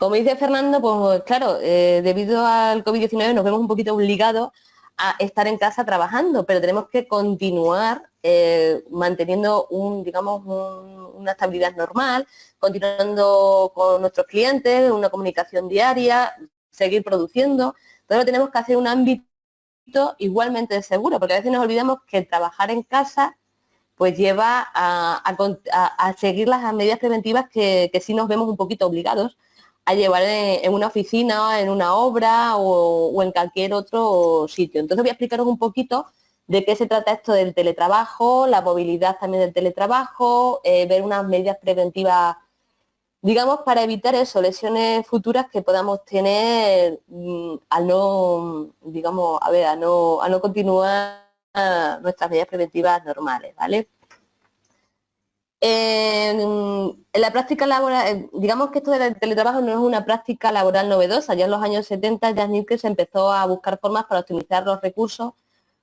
Como dice Fernando, pues claro, debido al COVID-19 nos vemos un poquito obligados a estar en casa trabajando, pero tenemos que continuar manteniendo una estabilidad normal, continuando con nuestros clientes, una comunicación diaria, seguir produciendo. Entonces tenemos que hacer un ámbito igualmente seguro, porque a veces nos olvidamos que trabajar en casa pues lleva a seguir las medidas preventivas que sí nos vemos un poquito obligados a llevar en una oficina, en una obra o en cualquier otro sitio. Entonces voy a explicaros un poquito de qué se trata esto del teletrabajo, la movilidad también del teletrabajo, ver unas medidas preventivas, digamos, para evitar eso, lesiones futuras que podamos tener al no, digamos, a no continuar nuestras medidas preventivas normales, ¿vale? En la práctica laboral, digamos que esto del teletrabajo no es una práctica laboral novedosa. Ya en los años 70 Jan Newkens empezó a buscar formas para optimizar los recursos,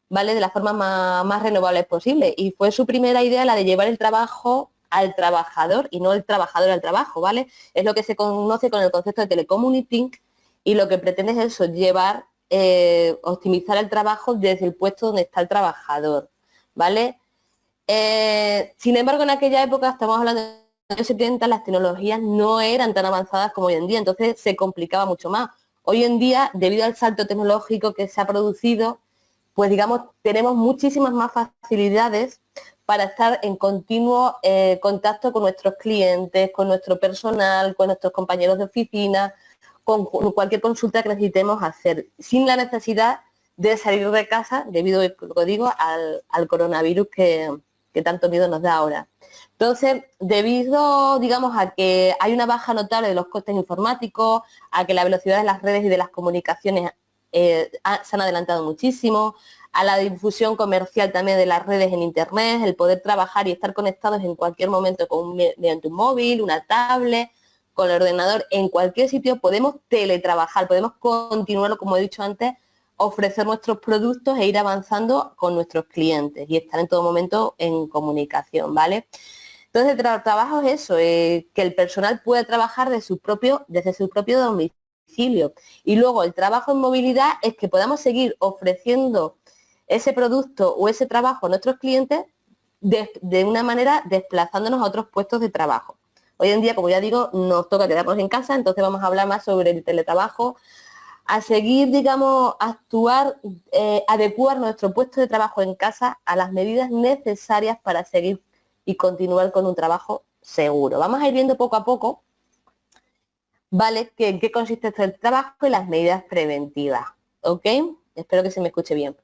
¿vale? De las formas más renovables posibles. Y fue su primera idea la de llevar el trabajo al trabajador y no el trabajador al trabajo, ¿vale? Es lo que se conoce con el concepto de telecommuting y lo que pretende es eso, llevar, optimizar el trabajo desde el puesto donde está el trabajador, ¿vale? Sin embargo, en aquella época, estamos hablando de los años 70, las tecnologías no eran tan avanzadas como hoy en día, entonces se complicaba mucho más. Hoy en día, debido al salto tecnológico que se ha producido, pues digamos, tenemos muchísimas más facilidades para estar en continuo contacto con nuestros clientes, con nuestro personal, con nuestros compañeros de oficina, con cualquier consulta que necesitemos hacer, sin la necesidad de salir de casa debido, como digo, al coronavirus que tanto miedo nos da ahora. Entonces, debido, digamos, a que hay una baja notable de los costes informáticos, a que la velocidad de las redes y de las comunicaciones se han adelantado muchísimo, a la difusión comercial también de las redes en Internet, el poder trabajar y estar conectados en cualquier momento mediante un móvil, una tablet, con el ordenador, en cualquier sitio podemos teletrabajar, podemos continuar, como he dicho antes, ofrecer nuestros productos e ir avanzando con nuestros clientes y estar en todo momento en comunicación, ¿vale? Entonces, el trabajo es eso, que el personal pueda trabajar desde su propio domicilio. Y luego el trabajo en movilidad es que podamos seguir ofreciendo ese producto o ese trabajo a nuestros clientes de una manera desplazándonos a otros puestos de trabajo. Hoy en día, como ya digo, nos toca quedarnos en casa, entonces vamos a hablar más sobre el teletrabajo, a seguir, digamos, actuar, adecuar nuestro puesto de trabajo en casa a las medidas necesarias para seguir y continuar con un trabajo seguro. Vamos a ir viendo poco a poco, ¿vale?, en qué consiste este trabajo y las medidas preventivas, ¿ok? Espero que se me escuche bien.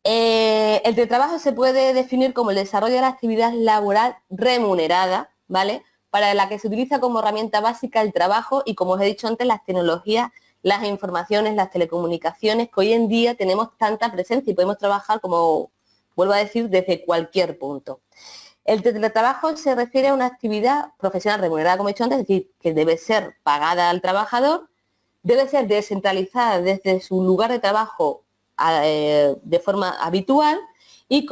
El teletrabajo se puede definir como el desarrollo de la actividad laboral remunerada, ¿vale?, para la que se utiliza como herramienta básica el trabajo y, como os he dicho antes, las tecnologías, las informaciones, las telecomunicaciones, que hoy en día tenemos tanta presencia y podemos trabajar, como vuelvo a decir, desde cualquier punto. El teletrabajo se refiere a una actividad profesional remunerada, como he dicho antes, es decir, que debe ser pagada al trabajador, debe ser descentralizada desde su lugar de trabajo de forma habitual y,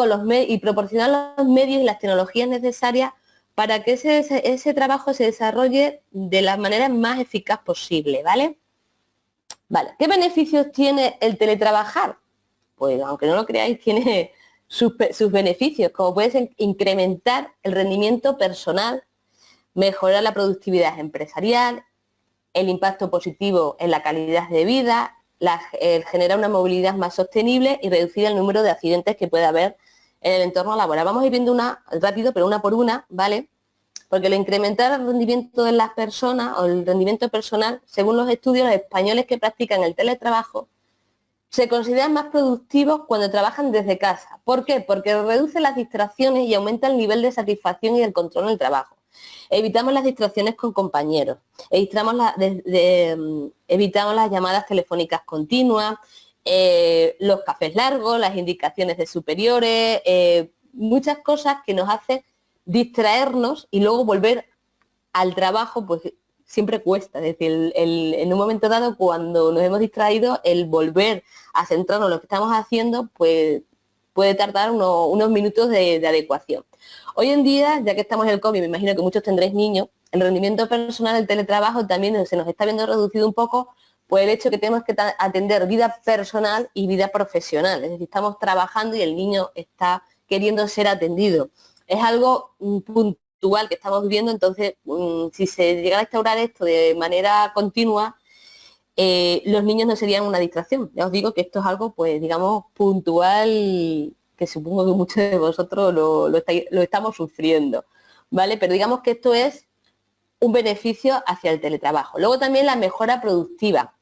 y proporcionar los medios y las tecnologías necesarias para que ese trabajo se desarrolle de la manera más eficaz posible, ¿vale? Vale, ¿qué beneficios tiene el teletrabajar? Pues aunque no lo creáis, tiene sus beneficios, como puede ser incrementar el rendimiento personal, mejorar la productividad empresarial, el impacto positivo en la calidad de vida, generar una movilidad más sostenible y reducir el número de accidentes que puede haber en el entorno laboral. Vamos a ir viendo una rápido, pero una por una, ¿vale? Porque el incrementar el rendimiento de las personas o el rendimiento personal, según los estudios, los españoles que practican el teletrabajo se consideran más productivos cuando trabajan desde casa. ¿Por qué? Porque reduce las distracciones y aumenta el nivel de satisfacción y el control en el trabajo. Evitamos las distracciones con compañeros, evitamos las llamadas telefónicas continuas, los cafés largos, las indicaciones de superiores, muchas cosas que nos hacen distraernos y luego volver al trabajo, pues siempre cuesta. Es decir, en un momento dado, cuando nos hemos distraído, el volver a centrarnos en lo que estamos haciendo, pues puede tardar unos minutos de adecuación. Hoy en día, ya que estamos en el COVID, me imagino que muchos tendréis niños, el rendimiento personal del teletrabajo también se nos está viendo reducido un poco por el hecho que tenemos que atender vida personal y vida profesional. Es decir, estamos trabajando y el niño está queriendo ser atendido. Es algo puntual que estamos viviendo, entonces si se llega a instaurar esto de manera continua, los niños no serían una distracción. Ya os digo que esto es algo, pues digamos, puntual, que supongo que muchos de vosotros lo estamos sufriendo, ¿vale? Pero digamos que esto es un beneficio hacia el teletrabajo. Luego también la mejora productiva.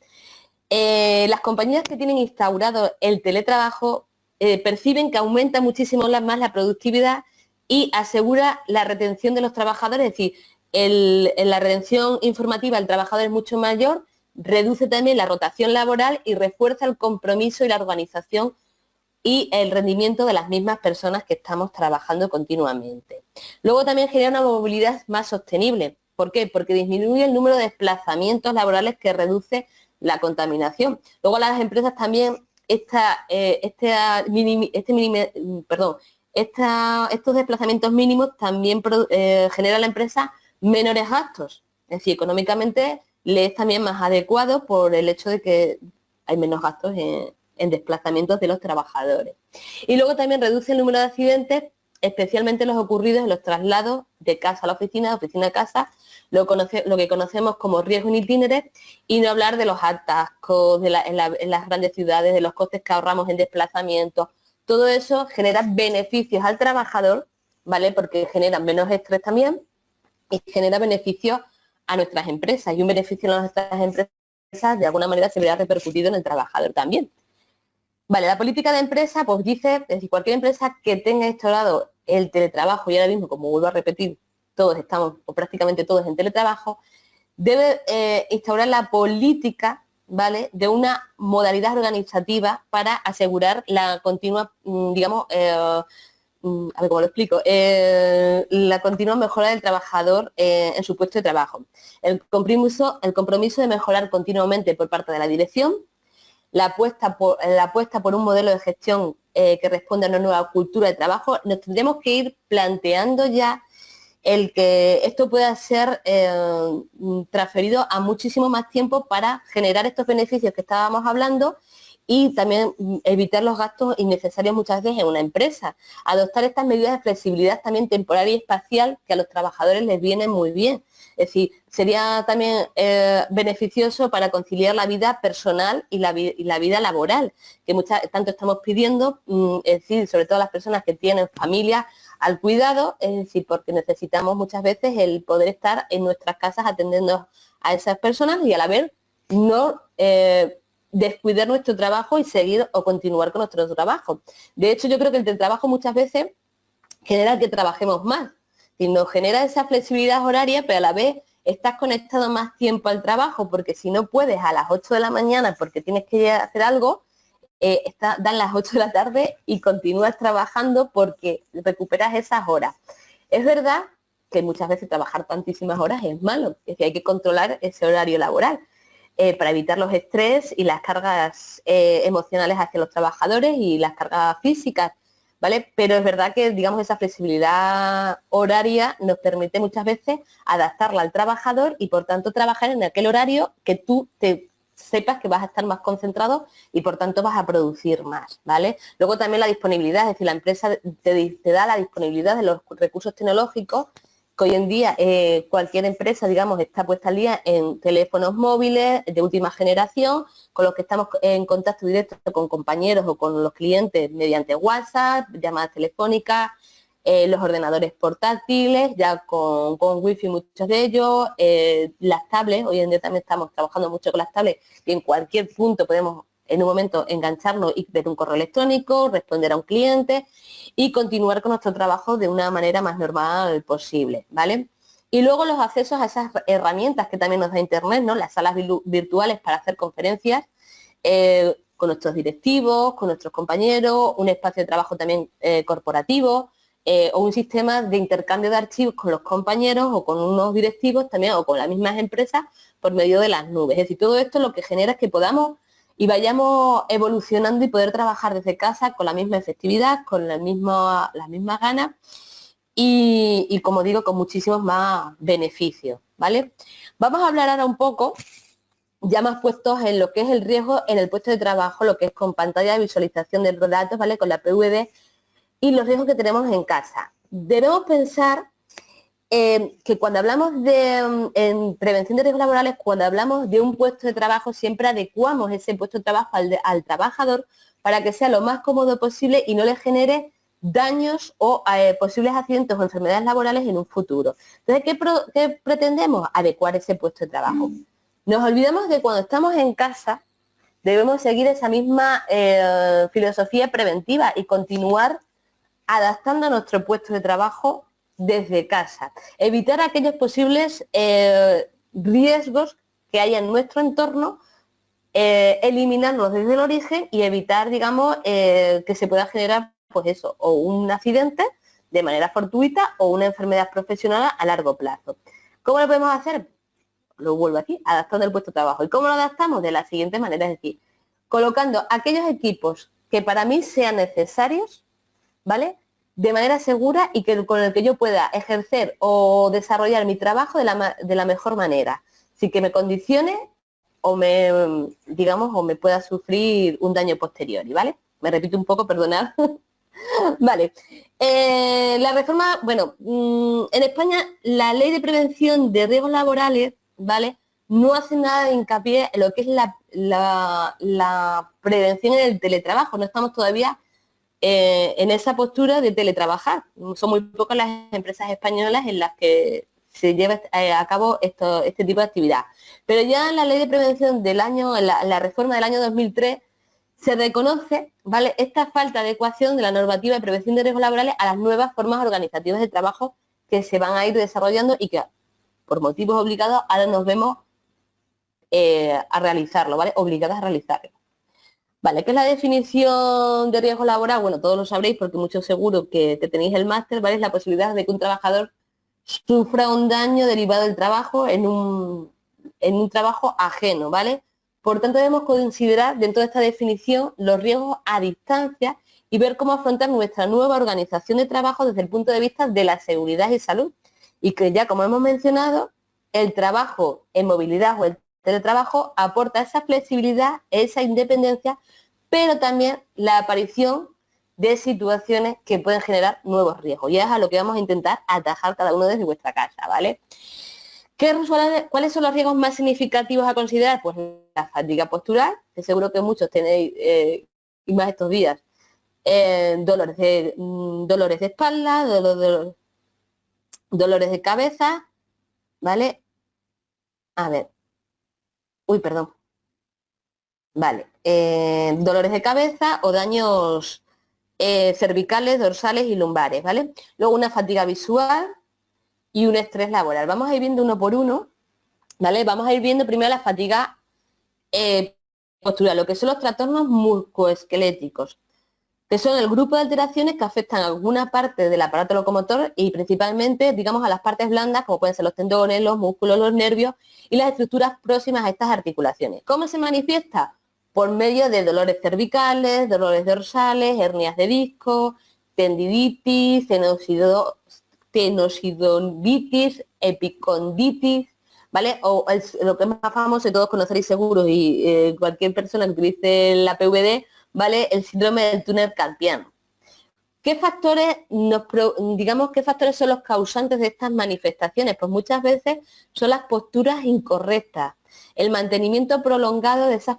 Las compañías que tienen instaurado el teletrabajo perciben que aumenta muchísimo más la productividad y asegura la retención de los trabajadores, es decir, la retención informativa del trabajador es mucho mayor, reduce también la rotación laboral y refuerza el compromiso y la organización y el rendimiento de las mismas personas que estamos trabajando continuamente. Luego también genera una movilidad más sostenible. ¿Por qué? Porque disminuye el número de desplazamientos laborales que reduce la contaminación. Luego las empresas también estos desplazamientos mínimos también genera a la empresa menores gastos. Es decir, económicamente le es también más adecuado por el hecho de que hay menos gastos en desplazamientos de los trabajadores. Y luego también reduce el número de accidentes, especialmente los ocurridos en los traslados de casa a la oficina, de oficina a casa, lo que conocemos como riesgo in itinere, y no hablar de los atascos en las grandes ciudades, de los costes que ahorramos en desplazamientos. Todo eso genera beneficios al trabajador, ¿vale? Porque genera menos estrés también y genera beneficios a nuestras empresas. Y un beneficio a nuestras empresas de alguna manera se verá repercutido en el trabajador también. Vale, la política de empresa pues dice, es decir, cualquier empresa que tenga instaurado el teletrabajo, y ahora mismo, como vuelvo a repetir, todos estamos, o prácticamente todos en teletrabajo, debe instaurar la política, ¿vale?, de una modalidad organizativa para asegurar la continua, digamos, a ver cómo lo explico, la continua mejora del trabajador en su puesto de trabajo. El compromiso de mejorar continuamente por parte de la dirección, la apuesta por un modelo de gestión que responda a una nueva cultura de trabajo. Nos tendremos que ir planteando ya el que esto pueda ser transferido a muchísimo más tiempo para generar estos beneficios que estábamos hablando y también evitar los gastos innecesarios muchas veces en una empresa. Adoptar estas medidas de flexibilidad también temporal y espacial que a los trabajadores les viene muy bien. Es decir, sería también beneficioso para conciliar la vida personal y la vida laboral, que tanto estamos pidiendo, es decir, sobre todo las personas que tienen familia al cuidado, es decir, porque necesitamos muchas veces el poder estar en nuestras casas atendiendo a esas personas y a la vez no descuidar nuestro trabajo y seguir o continuar con nuestro trabajo. De hecho, yo creo que el teletrabajo muchas veces genera que trabajemos más y nos genera esa flexibilidad horaria, pero a la vez estás conectado más tiempo al trabajo, porque si no puedes a las 8 de la mañana porque tienes que hacer algo, dan las 8 de la tarde y continúas trabajando porque recuperas esas horas. Es verdad que muchas veces trabajar tantísimas horas es malo, es decir, hay que controlar ese horario laboral para evitar los estrés y las cargas emocionales hacia los trabajadores y las cargas físicas, ¿vale? Pero es verdad que, digamos, esa flexibilidad horaria nos permite muchas veces adaptarla al trabajador y, por tanto, trabajar en aquel horario que tú sepas que vas a estar más concentrado y por tanto vas a producir más, ¿vale? Luego también la disponibilidad, es decir, la empresa te da la disponibilidad de los recursos tecnológicos que hoy en día cualquier empresa, digamos, está puesta al día en teléfonos móviles de última generación, con los que estamos en contacto directo con compañeros o con los clientes mediante WhatsApp, llamadas telefónicas, los ordenadores portátiles, ya con wifi muchos de ellos, las tablets, hoy en día también estamos trabajando mucho con las tablets y en cualquier punto podemos en un momento engancharnos y ver un correo electrónico, responder a un cliente y continuar con nuestro trabajo de una manera más normal posible, ¿vale? Y luego los accesos a esas herramientas que también nos da Internet, ¿no? Las salas virtuales para hacer conferencias, con nuestros directivos, con nuestros compañeros, un espacio de trabajo también corporativo, o un sistema de intercambio de archivos con los compañeros o con unos directivos también o con las mismas empresas por medio de las nubes. Es decir, todo esto lo que genera es que podamos y vayamos evolucionando y poder trabajar desde casa con la misma efectividad, con las mismas ganas y y como digo, con muchísimos más beneficios, ¿vale? Vamos a hablar ahora un poco, ya más puestos en lo que es el riesgo en el puesto de trabajo, lo que es con pantalla de visualización de los datos, ¿vale? Con la PVD y los riesgos que tenemos en casa. Debemos pensar que cuando hablamos de en prevención de riesgos laborales, cuando hablamos de un puesto de trabajo, siempre adecuamos ese puesto de trabajo al trabajador para que sea lo más cómodo posible y no le genere daños o posibles accidentes o enfermedades laborales en un futuro. Entonces, ¿qué pretendemos? Adecuar ese puesto de trabajo. Nos olvidamos de cuando estamos en casa, debemos seguir esa misma filosofía preventiva y continuar adaptando nuestro puesto de trabajo desde casa. Evitar aquellos posibles riesgos que haya en nuestro entorno, eliminarlos desde el origen y evitar, digamos, que se pueda generar, pues eso, o un accidente de manera fortuita o una enfermedad profesional a largo plazo. ¿Cómo lo podemos hacer? Lo vuelvo aquí, adaptando el puesto de trabajo. ¿Y cómo lo adaptamos? De la siguiente manera, es decir, colocando aquellos equipos que para mí sean necesarios, ¿vale? De manera segura y con el que yo pueda ejercer o desarrollar mi trabajo de la mejor manera, sin que me condicione o digamos, o me pueda sufrir un daño posterior, ¿vale? Me repito un poco, perdonad. Vale. La reforma, bueno, en España la ley de prevención de riesgos laborales, ¿vale? No hace nada de hincapié en lo que es la prevención en el teletrabajo. No estamos todavía en esa postura de teletrabajar. Son muy pocas las empresas españolas en las que se lleva a cabo este tipo de actividad. Pero ya en la ley de prevención del año, en la reforma del año 2003, se reconoce, ¿vale?, esta falta de adecuación de la normativa de prevención de riesgos laborales a las nuevas formas organizativas de trabajo que se van a ir desarrollando y que, por motivos obligados, ahora nos vemos a realizarlo, ¿vale? Obligadas a realizarlo. Vale, ¿qué es la definición de riesgo laboral? Bueno, todos lo sabréis porque mucho seguro que tenéis el máster, ¿vale? Es la posibilidad de que un trabajador sufra un daño derivado del trabajo en un trabajo ajeno, ¿vale? Por tanto, debemos considerar dentro de esta definición los riesgos a distancia y ver cómo afrontar nuestra nueva organización de trabajo desde el punto de vista de la seguridad y salud. Y que ya, como hemos mencionado, el trabajo en movilidad o el teletrabajo aporta esa flexibilidad, esa independencia, pero también la aparición de situaciones que pueden generar nuevos riesgos. Y es a lo que vamos a intentar atajar cada uno desde vuestra casa, ¿vale? ¿Cuáles son los riesgos más significativos a considerar? Pues la fatiga postural, que seguro que muchos tenéis, y más estos días, dolores de espalda, dolores de cabeza, ¿vale? A ver, uy, perdón. Vale, dolores de cabeza o daños cervicales, dorsales y lumbares, ¿vale? Luego una fatiga visual y un estrés laboral. Vamos a ir viendo uno por uno, ¿vale? Vamos a ir viendo primero la fatiga postural, lo que son los trastornos musculoesqueléticos, que son el grupo de alteraciones que afectan a alguna parte del aparato locomotor y principalmente, digamos, a las partes blandas, como pueden ser los tendones, los músculos, los nervios y las estructuras próximas a estas articulaciones. ¿Cómo se manifiesta? Por medio de dolores cervicales, dolores dorsales, hernias de disco, tendinitis, tenosidonitis, epiconditis, ¿vale? O lo que es más famoso y todos conoceréis seguro y cualquier persona que utilice la PVD, ¿vale? El síndrome del túnel carpiano. ¿Qué factores qué factores son los causantes de estas manifestaciones? Pues muchas veces son las posturas incorrectas, el mantenimiento prolongado de esas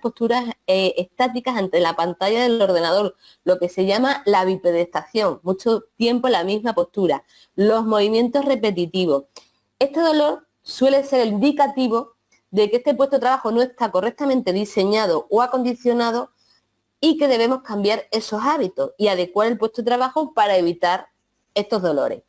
posturas estáticas ante la pantalla del ordenador, lo que se llama la bipedestación, mucho tiempo en la misma postura, los movimientos repetitivos. Este dolor suele ser el indicativo de que este puesto de trabajo no está correctamente diseñado o acondicionado y que debemos cambiar esos hábitos y adecuar el puesto de trabajo para evitar estos dolores.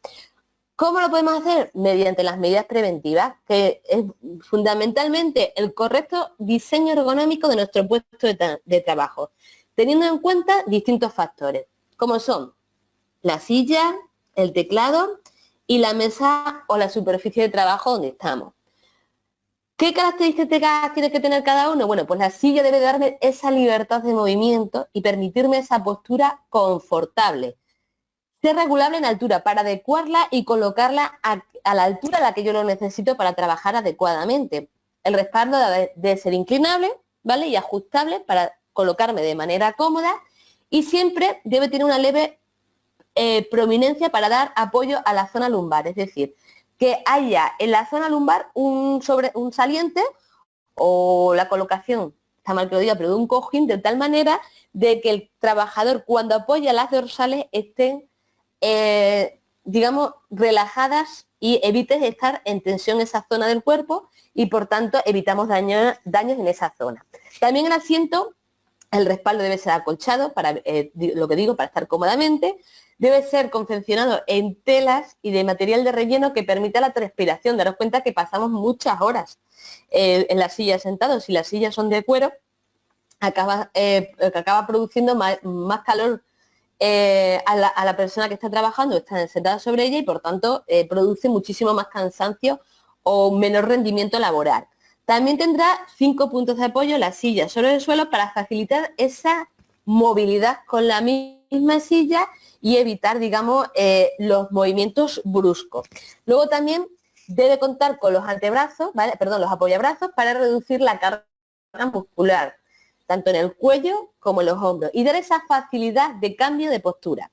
¿Cómo lo podemos hacer? Mediante las medidas preventivas, que es fundamentalmente el correcto diseño ergonómico de nuestro puesto de trabajo, teniendo en cuenta distintos factores, como son la silla, el teclado y la mesa o la superficie de trabajo donde estamos. ¿Qué características tiene que tener cada uno? Bueno, pues la silla debe darme esa libertad de movimiento y permitirme esa postura confortable. Ser regulable en altura para adecuarla y colocarla a la altura a la que yo lo necesito para trabajar adecuadamente. El respaldo debe ser inclinable, ¿vale? Y ajustable para colocarme de manera cómoda y siempre debe tener una leve prominencia para dar apoyo a la zona lumbar, es decir, que haya en la zona lumbar un saliente o la colocación, está mal que lo diga, pero de un cojín de tal manera de que el trabajador cuando apoya las dorsales estén, digamos, relajadas y evites estar en tensión en esa zona del cuerpo y por tanto evitamos daños en esa zona. También el asiento, el respaldo debe ser acolchado, para lo que digo, para estar cómodamente. Debe ser confeccionado en telas y de material de relleno que permita la transpiración. Daros cuenta que pasamos muchas horas en la silla sentados. Si las sillas son de cuero, acaba produciendo más calor a la persona que está trabajando, está sentada sobre ella y por tanto produce muchísimo más cansancio o menor rendimiento laboral. También tendrá 5 puntos de apoyo la silla sobre el suelo para facilitar esa movilidad con la misma silla y evitar, digamos, los movimientos bruscos. Luego también debe contar con los antebrazos, ¿vale? Perdón, los apoyabrazos para reducir la carga muscular, tanto en el cuello como en los hombros, y dar esa facilidad de cambio de postura.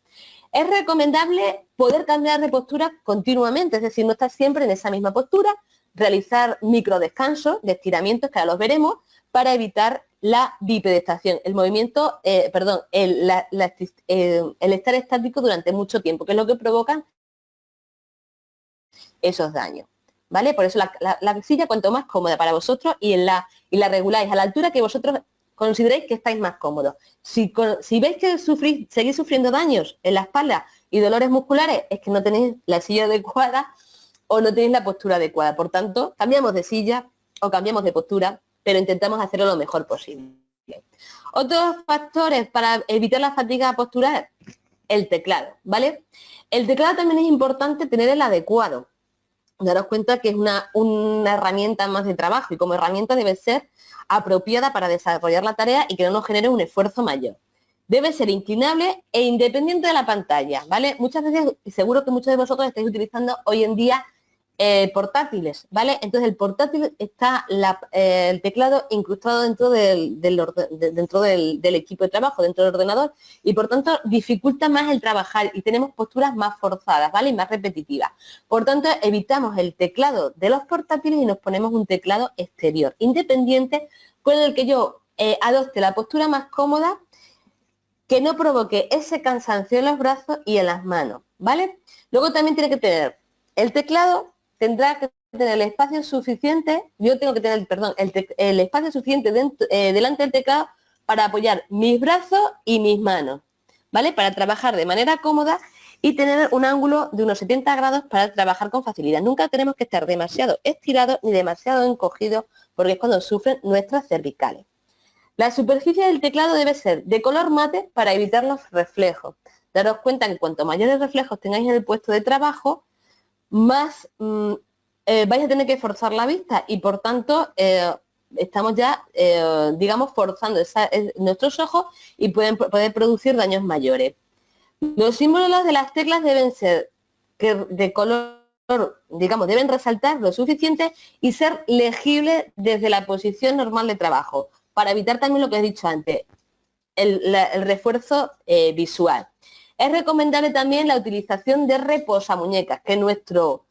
Es recomendable poder cambiar de postura continuamente, es decir, no estar siempre en esa misma postura, realizar microdescansos de estiramientos, que ahora los veremos, para evitar la bipedestación, el movimiento, el estar estático durante mucho tiempo, que es lo que provocan esos daños, ¿vale? Por eso la silla cuanto más cómoda para vosotros y la reguláis a la altura que vosotros consideréis que estáis más cómodos. Si veis que seguís sufriendo daños en la espalda y dolores musculares, es que no tenéis la silla adecuada o no tenéis la postura adecuada. Por tanto, cambiamos de silla o cambiamos de postura, pero intentamos hacerlo lo mejor posible. Otros factores para evitar la fatiga postural, el teclado, ¿vale? El teclado también es importante tener el adecuado. Daros cuenta que es una herramienta más de trabajo y como herramienta debe ser apropiada para desarrollar la tarea y que no nos genere un esfuerzo mayor. Debe ser inclinable e independiente de la pantalla, ¿vale? Muchas veces, y seguro que muchos de vosotros estáis utilizando hoy en día portátiles, ¿vale? Entonces el portátil está el teclado incrustado dentro del equipo de trabajo, dentro del ordenador, y por tanto dificulta más el trabajar y tenemos posturas más forzadas, ¿vale? Y más repetitivas. Por tanto, evitamos el teclado de los portátiles y nos ponemos un teclado exterior, independiente, con el que yo adopte la postura más cómoda, que no provoque ese cansancio en los brazos y en las manos, ¿vale? Luego también tiene que tener el teclado, tendrá que tener el espacio suficiente, el espacio suficiente delante del teclado para apoyar mis brazos y mis manos, ¿vale? Para trabajar de manera cómoda y tener un ángulo de unos 70 grados para trabajar con facilidad. Nunca tenemos que estar demasiado estirados ni demasiado encogidos porque es cuando sufren nuestras cervicales. La superficie del teclado debe ser de color mate para evitar los reflejos. Daros cuenta que cuanto mayores reflejos tengáis en el puesto de trabajo, más vais a tener que forzar la vista y por tanto estamos ya, digamos, forzando nuestros ojos y poder producir daños mayores. Los símbolos de las teclas deben ser de color, digamos, deben resaltar lo suficiente y ser legibles desde la posición normal de trabajo, para evitar también lo que he dicho antes, el refuerzo visual. Es recomendable también la utilización de reposamuñecas, que nuestro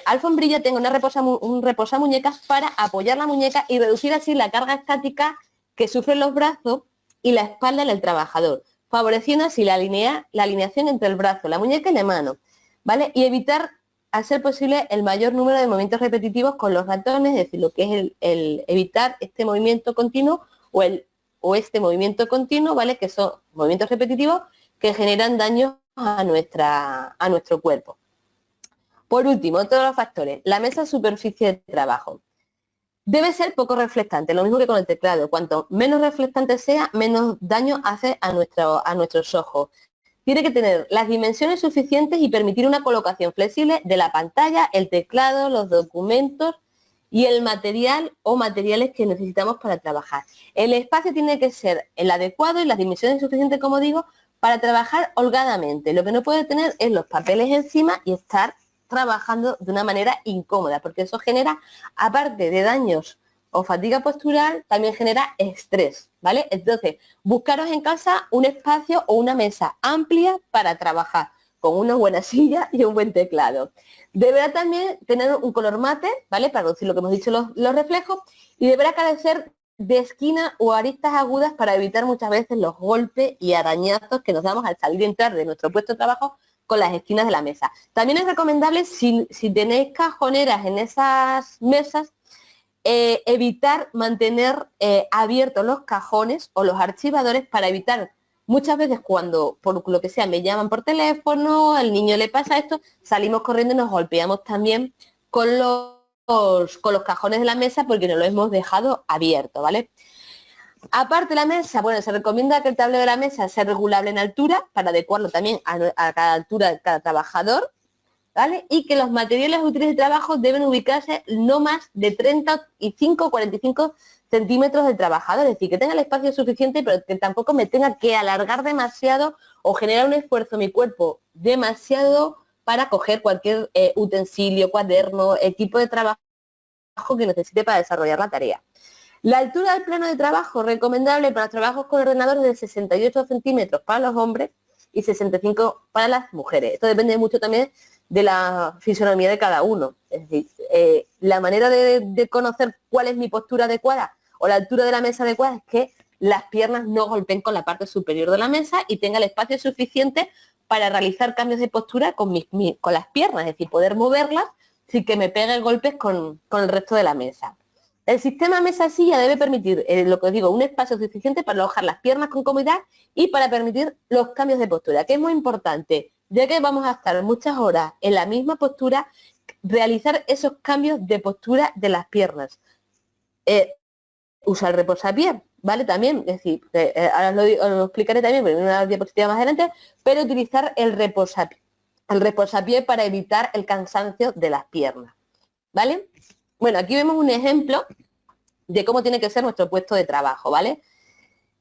alfombrilla tenga un reposamuñecas para apoyar la muñeca y reducir así la carga estática que sufren los brazos y la espalda del trabajador, favoreciendo así la alineación entre el brazo, la muñeca y la mano, ¿vale? Y evitar, a ser posible, el mayor número de movimientos repetitivos con los ratones, es decir, lo que es el evitar este movimiento continuo o este movimiento continuo, ¿vale? Que son movimientos repetitivos que generan daños a nuestro cuerpo. Por último, otro de los factores, la mesa superficie de trabajo. Debe ser poco reflectante, lo mismo que con el teclado. Cuanto menos reflectante sea, menos daño hace a nuestros ojos. Tiene que tener las dimensiones suficientes y permitir una colocación flexible de la pantalla, el teclado, los documentos y el material o materiales que necesitamos para trabajar. El espacio tiene que ser el adecuado y las dimensiones suficientes, como digo, para trabajar holgadamente. Lo que no puede tener es los papeles encima y estar trabajando de una manera incómoda, porque eso genera, aparte de daños o fatiga postural, también genera estrés, ¿vale? Entonces, buscaros en casa un espacio o una mesa amplia para trabajar, con una buena silla y un buen teclado. Deberá también tener un color mate, ¿vale? Para reducir lo que hemos dicho, los reflejos, y deberá carecer de esquina o aristas agudas para evitar muchas veces los golpes y arañazos que nos damos al salir y entrar de nuestro puesto de trabajo con las esquinas de la mesa. También es recomendable, si tenéis cajoneras en esas mesas, evitar mantener abiertos los cajones o los archivadores para evitar muchas veces cuando, por lo que sea, me llaman por teléfono, al niño le pasa esto, salimos corriendo y nos golpeamos también con los cajones de la mesa porque nos lo hemos dejado abierto, ¿vale? Aparte la mesa, bueno, se recomienda que el tablero de la mesa sea regulable en altura para adecuarlo también a cada altura de cada trabajador, ¿vale? Y que los materiales útiles de trabajo deben ubicarse no más de 35 o 45 centímetros del trabajador, es decir, que tenga el espacio suficiente, pero que tampoco me tenga que alargar demasiado o generar un esfuerzo en mi cuerpo demasiado para coger cualquier utensilio, cuaderno, equipo de trabajo que necesite para desarrollar la tarea. La altura del plano de trabajo recomendable para trabajos con ordenadores de 68 centímetros para los hombres y 65 para las mujeres. Esto depende mucho también de la fisonomía de cada uno. Es decir, la manera de conocer cuál es mi postura adecuada o la altura de la mesa adecuada es que las piernas no golpeen con la parte superior de la mesa y tenga el espacio suficiente para realizar cambios de postura con las piernas, es decir, poder moverlas sin que me pegue golpes con el resto de la mesa. El sistema mesa-silla debe permitir, lo que os digo, un espacio suficiente para alojar las piernas con comodidad y para permitir los cambios de postura, que es muy importante, ya que vamos a estar muchas horas en la misma postura, realizar esos cambios de postura de las piernas. Usar el reposapié, ¿vale? También, es decir, ahora os lo explicaré también en una diapositiva más adelante, pero utilizar el reposapié para evitar el cansancio de las piernas, ¿vale? Bueno, aquí vemos un ejemplo de cómo tiene que ser nuestro puesto de trabajo, ¿vale?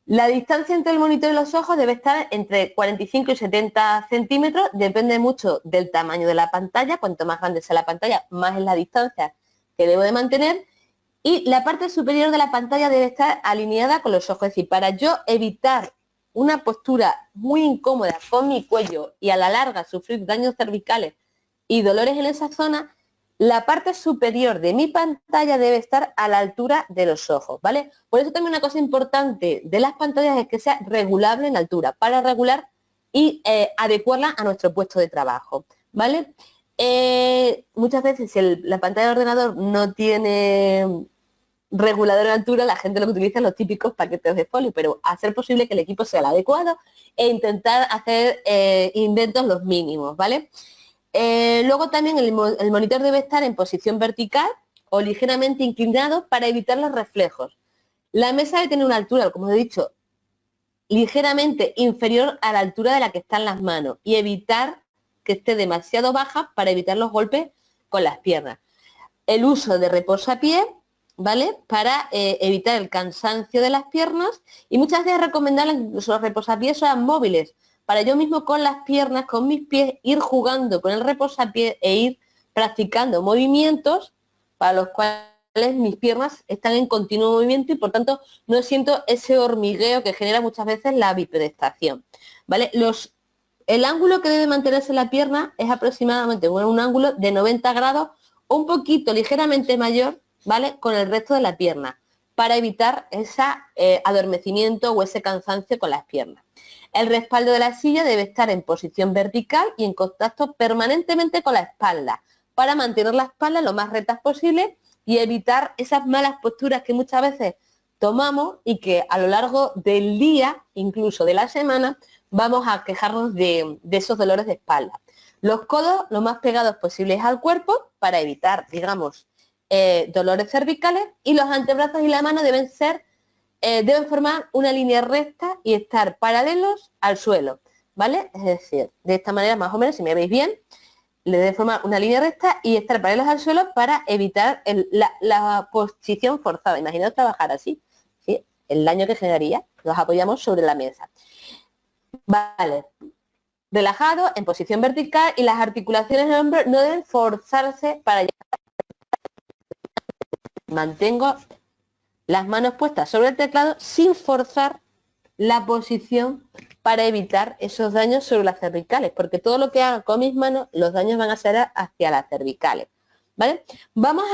La distancia entre el monitor y los ojos debe estar entre 45 y 70 centímetros, depende mucho del tamaño de la pantalla, cuanto más grande sea la pantalla, más es la distancia que debo de mantener, y la parte superior de la pantalla debe estar alineada con los ojos, es decir, para yo evitar una postura muy incómoda con mi cuello y a la larga sufrir daños cervicales y dolores en esa zona, la parte superior de mi pantalla debe estar a la altura de los ojos, ¿vale? Por eso también una cosa importante de las pantallas es que sea regulable en altura, para regular y adecuarla a nuestro puesto de trabajo, ¿vale? Muchas veces si la pantalla del ordenador no tiene regulador en altura, la gente lo que utiliza es los típicos paquetes de folio, pero hacer posible que el equipo sea el adecuado e intentar hacer inventos los mínimos, ¿vale? Luego también el monitor debe estar en posición vertical o ligeramente inclinado para evitar los reflejos. La mesa debe tener una altura, como os he dicho, ligeramente inferior a la altura de la que están las manos y evitar que esté demasiado baja para evitar los golpes con las piernas. El uso de reposapié, ¿vale? Para evitar el cansancio de las piernas, y muchas veces es recomendable que incluso los reposapiés sean móviles, para yo mismo con las piernas, con mis pies, ir jugando con el reposapié e ir practicando movimientos para los cuales mis piernas están en continuo movimiento y por tanto no siento ese hormigueo que genera muchas veces la bipedestación, ¿vale? El ángulo que debe mantenerse la pierna es aproximadamente un ángulo de 90 grados o un poquito ligeramente mayor, ¿vale? Con el resto de la pierna, para evitar ese adormecimiento o ese cansancio con las piernas. El respaldo de la silla debe estar en posición vertical y en contacto permanentemente con la espalda, para mantener la espalda lo más recta posible y evitar esas malas posturas que muchas veces tomamos y que a lo largo del día, incluso de la semana, vamos a quejarnos de esos dolores de espalda. Los codos lo más pegados posibles al cuerpo para evitar, digamos, dolores cervicales, y los antebrazos y la mano deben formar una línea recta y estar paralelos al suelo, ¿vale? Es decir, de esta manera más o menos, si me veis bien, le debe formar una línea recta y estar paralelos al suelo para evitar la posición forzada. Imaginaos trabajar así, ¿sí? El daño que generaría. Nos apoyamos sobre la mesa. Vale. Relajado, en posición vertical, y las articulaciones del hombro no deben forzarse para llegar. Mantengo las manos puestas sobre el teclado sin forzar la posición para evitar esos daños sobre las cervicales, porque todo lo que haga con mis manos, los daños van a ser hacia las cervicales, ¿vale? Vamos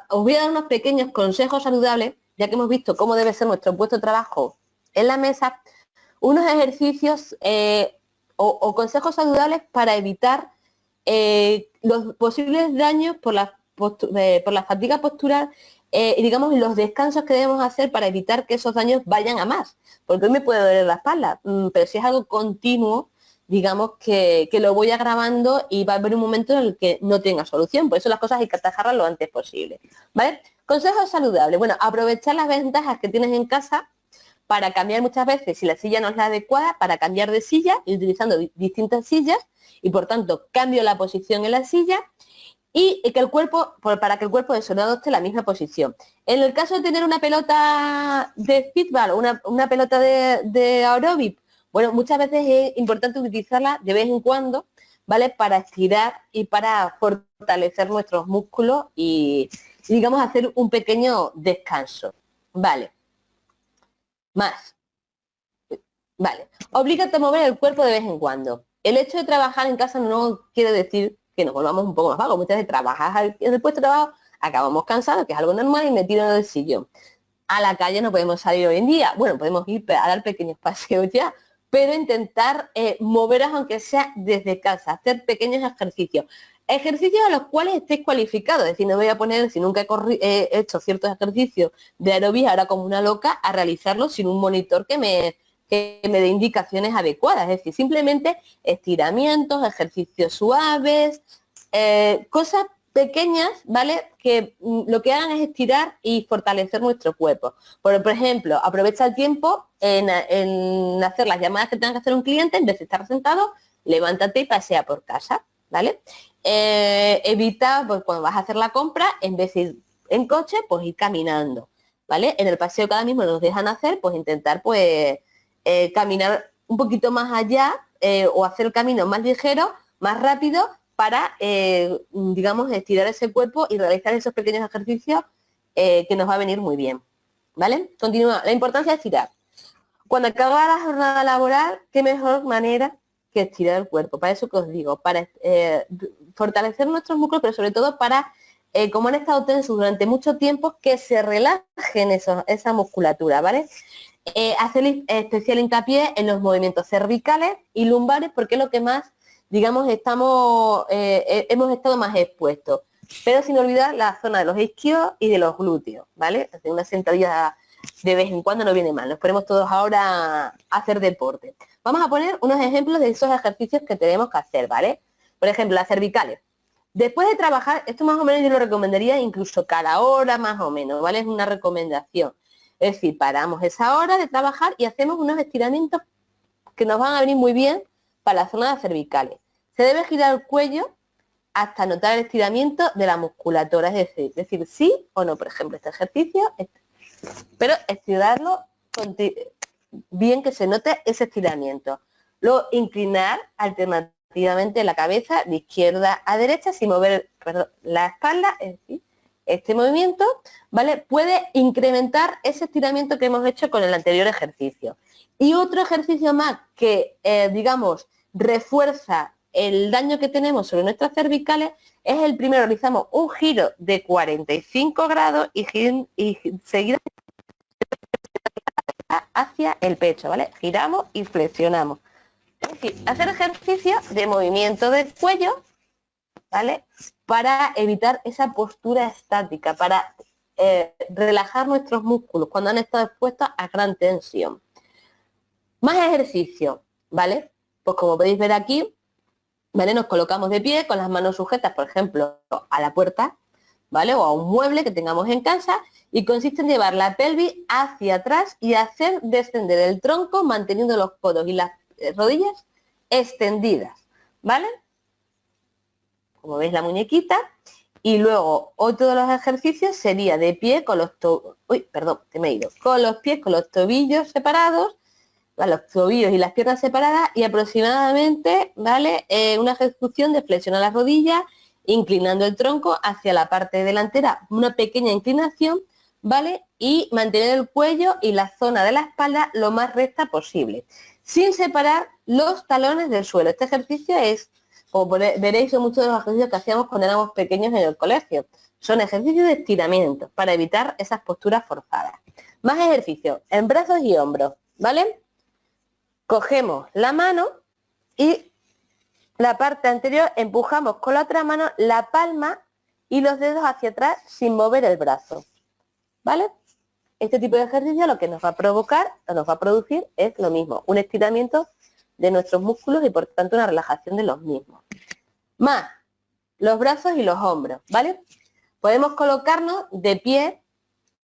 os voy a dar unos pequeños consejos saludables, ya que hemos visto cómo debe ser nuestro puesto de trabajo en la mesa, unos ejercicios o consejos saludables para evitar los posibles daños por la fatiga postural y digamos los descansos que debemos hacer para evitar que esos daños vayan a más. Porque hoy me puede doler la espalda, pero si es algo continuo, digamos que lo voy agravando y va a haber un momento en el que no tenga solución. Por eso las cosas hay que atajarlas lo antes posible. ¿Vale? Consejos saludables. Bueno, aprovechar las ventajas que tienes en casa para cambiar muchas veces, si la silla no es la adecuada, para cambiar de silla y utilizando distintas sillas y por tanto cambio la posición en la silla y que el cuerpo, para que el cuerpo de no adopte la misma posición. En el caso de tener una pelota de fútbol o una pelota de aeróbic, bueno, muchas veces es importante utilizarla de vez en cuando, ¿vale? Para estirar y para fortalecer nuestros músculos y digamos, hacer un pequeño descanso, ¿vale? Más. Vale. Oblígate a mover el cuerpo de vez en cuando. El hecho de trabajar en casa no quiere decir que nos volvamos un poco más vagos. Muchas veces trabajas en el puesto de trabajo, acabamos cansados, que es algo normal, y me tiro en el sillón. A la calle no podemos salir hoy en día. Bueno, podemos ir a dar pequeños paseos ya, pero intentar moveros aunque sea desde casa, hacer pequeños ejercicios. Ejercicios a los cuales estéis cualificados. Es decir, no voy a poner, si nunca he hecho ciertos ejercicios de aeróbic, ahora como una loca, a realizarlos sin un monitor que me dé indicaciones adecuadas. Es decir, simplemente estiramientos, ejercicios suaves, cosas pequeñas, ¿vale? Que lo que hagan es estirar y fortalecer nuestro cuerpo. Por ejemplo, aprovecha el tiempo en hacer las llamadas que tenga que hacer un cliente, en vez de estar sentado, levántate y pasea por casa, ¿vale? Evita, pues cuando vas a hacer la compra, en vez de ir en coche, pues ir caminando, ¿vale? En el paseo que ahora mismo nos dejan hacer, pues intentar, pues, caminar un poquito más allá o hacer el camino más ligero, más rápido, para, digamos, estirar ese cuerpo y realizar esos pequeños ejercicios que nos va a venir muy bien, ¿vale? Continúa. La importancia de estirar. Cuando acaba la jornada laboral, qué mejor manera que estirar el cuerpo. Para eso que os digo, para fortalecer nuestros músculos, pero sobre todo para, como han estado tensos durante mucho tiempo, que se relajen esa musculatura, ¿vale? Hacer especial hincapié en los movimientos cervicales y lumbares, porque es lo que más, digamos, hemos estado más expuestos. Pero sin olvidar la zona de los isquios y de los glúteos, ¿vale? Hacer una sentadilla de vez en cuando no viene mal. Nos ponemos todos ahora a hacer deporte. Vamos a poner unos ejemplos de esos ejercicios que tenemos que hacer, ¿vale? Por ejemplo, las cervicales. Después de trabajar, esto más o menos yo lo recomendaría incluso cada hora más o menos, ¿vale? Es una recomendación. Es decir, paramos esa hora de trabajar y hacemos unos estiramientos que nos van a venir muy bien para la zona de las cervicales. Se debe girar el cuello hasta notar el estiramiento de la musculatura, es decir, sí o no. Por ejemplo, este ejercicio, pero estirarlo bien, que se note ese estiramiento. Luego, inclinar alternativamente la cabeza de izquierda a derecha sin mover la espalda, es decir, este movimiento, ¿vale? Puede incrementar ese estiramiento que hemos hecho con el anterior ejercicio. Y otro ejercicio más que, digamos, refuerza el daño que tenemos sobre nuestras cervicales es el primero. Realizamos un giro de 45 grados y seguida hacia el pecho, ¿vale? Giramos y flexionamos. Es decir, hacer ejercicios de movimiento del cuello, ¿vale? Para evitar esa postura estática, para relajar nuestros músculos cuando han estado expuestos a gran tensión. Más ejercicio, ¿vale? Pues como podéis ver aquí, ¿vale? Nos colocamos de pie con las manos sujetas, por ejemplo, a la puerta, ¿vale? O a un mueble que tengamos en casa, y consiste en llevar la pelvis hacia atrás y hacer descender el tronco manteniendo los codos y las rodillas extendidas, ¿vale? Como veis la muñequita. Y luego otro de los ejercicios sería de pie con los con los pies, con los tobillos separados, los tobillos y las piernas separadas y aproximadamente, ¿vale? Una ejecución de flexionar las rodillas, inclinando el tronco hacia la parte delantera, una pequeña inclinación, ¿vale? Y mantener el cuello y la zona de la espalda lo más recta posible, sin separar los talones del suelo. Este ejercicio es, como veréis, son muchos de los ejercicios que hacíamos cuando éramos pequeños en el colegio. Son ejercicios de estiramiento para evitar esas posturas forzadas. Más ejercicios en brazos y hombros, ¿vale? Cogemos la mano y la parte anterior empujamos con la otra mano la palma y los dedos hacia atrás sin mover el brazo, ¿vale? Este tipo de ejercicio lo que nos va a provocar o nos va a producir es lo mismo, un estiramiento de nuestros músculos y por tanto una relajación de los mismos. Más los brazos y los hombros, ¿vale? Podemos colocarnos de pie,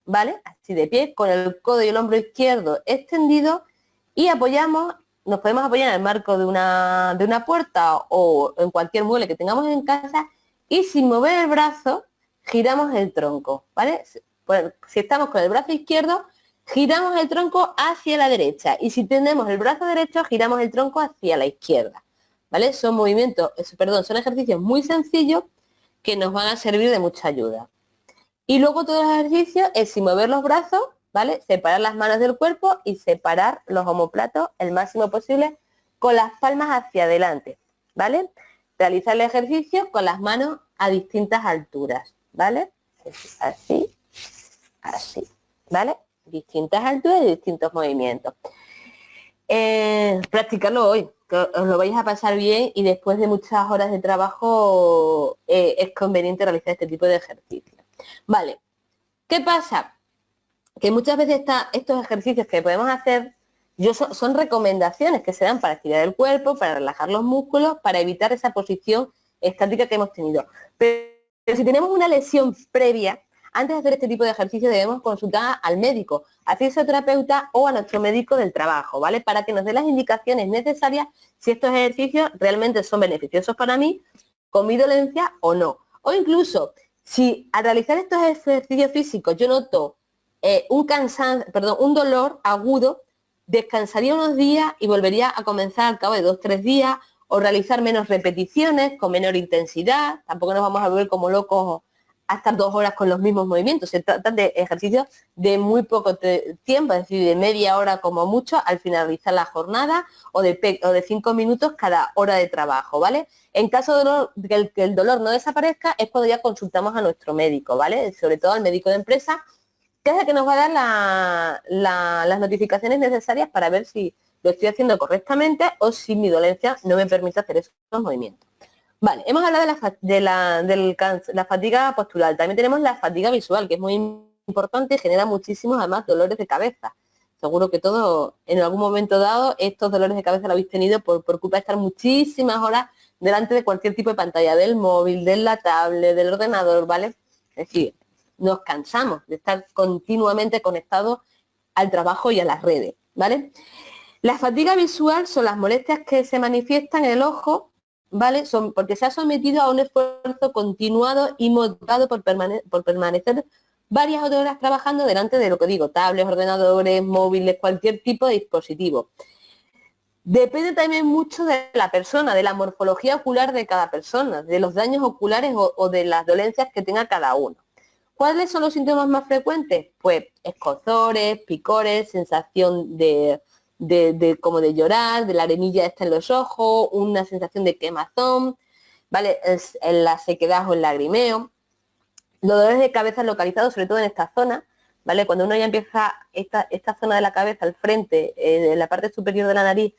¿vale? Así de pie, con el codo y el hombro izquierdo extendido y nos podemos apoyar en el marco de una puerta o en cualquier mueble que tengamos en casa y sin mover el brazo giramos el tronco, ¿vale? Bueno, si estamos con el brazo izquierdo, giramos el tronco hacia la derecha y si tenemos el brazo derecho, giramos el tronco hacia la izquierda, ¿vale? Son son ejercicios muy sencillos que nos van a servir de mucha ayuda. Y luego todos los ejercicios es sin mover los brazos, ¿vale? Separar las manos del cuerpo y separar los omóplatos el máximo posible con las palmas hacia adelante, ¿vale? Realizar el ejercicio con las manos a distintas alturas, ¿vale? Así, así, ¿vale? Distintas alturas y distintos movimientos. Practicarlo hoy, que os lo vais a pasar bien y después de muchas horas de trabajo es conveniente realizar este tipo de ejercicios. Vale, ¿qué pasa? Que muchas veces estos ejercicios que podemos hacer son recomendaciones que se dan para estirar el cuerpo, para relajar los músculos, para evitar esa posición estática que hemos tenido. Pero si tenemos una lesión previa, antes de hacer este tipo de ejercicios debemos consultar al médico, a fisioterapeuta o a nuestro médico del trabajo, ¿vale? Para que nos dé las indicaciones necesarias si estos ejercicios realmente son beneficiosos para mí, con mi dolencia o no. O incluso, si al realizar estos ejercicios físicos yo noto un dolor agudo, descansaría unos días y volvería a comenzar al cabo de 2 o 3 días o realizar menos repeticiones, con menor intensidad. Tampoco nos vamos a volver como locos a estar 2 horas con los mismos movimientos. Se tratan de ejercicios de muy poco tiempo, es decir, de media hora como mucho al finalizar la jornada o de 5 minutos cada hora de trabajo, ¿vale? En caso de que el dolor no desaparezca es cuando ya consultamos a nuestro médico, ¿vale? Sobre todo al médico de empresa, que es el que nos va a dar las notificaciones necesarias para ver si lo estoy haciendo correctamente o si mi dolencia no me permite hacer esos movimientos. Vale, hemos hablado de la fatiga postural. También tenemos la fatiga visual, que es muy importante y genera muchísimos, además, dolores de cabeza. Seguro que todos, en algún momento dado, estos dolores de cabeza lo habéis tenido por culpa de estar muchísimas horas delante de cualquier tipo de pantalla, del móvil, de la tablet, del ordenador, ¿vale? Es decir, nos cansamos de estar continuamente conectados al trabajo y a las redes, ¿vale? La fatiga visual son las molestias que se manifiestan en el ojo, ¿vale? Son porque se ha sometido a un esfuerzo continuado y motivado por permanecer varias horas trabajando delante de lo que digo, tablets, ordenadores, móviles, cualquier tipo de dispositivo. Depende también mucho de la persona, de la morfología ocular de cada persona, de los daños oculares o de las dolencias que tenga cada uno. ¿Cuáles son los síntomas más frecuentes? Pues escozores, picores, sensación como de llorar, de la arenilla esta en los ojos, una sensación de quemazón, ¿vale? La sequedad o el lagrimeo. Los dolores de cabeza localizados sobre todo en esta zona, ¿vale? Cuando uno ya empieza esta zona de la cabeza al frente, en la parte superior de la nariz,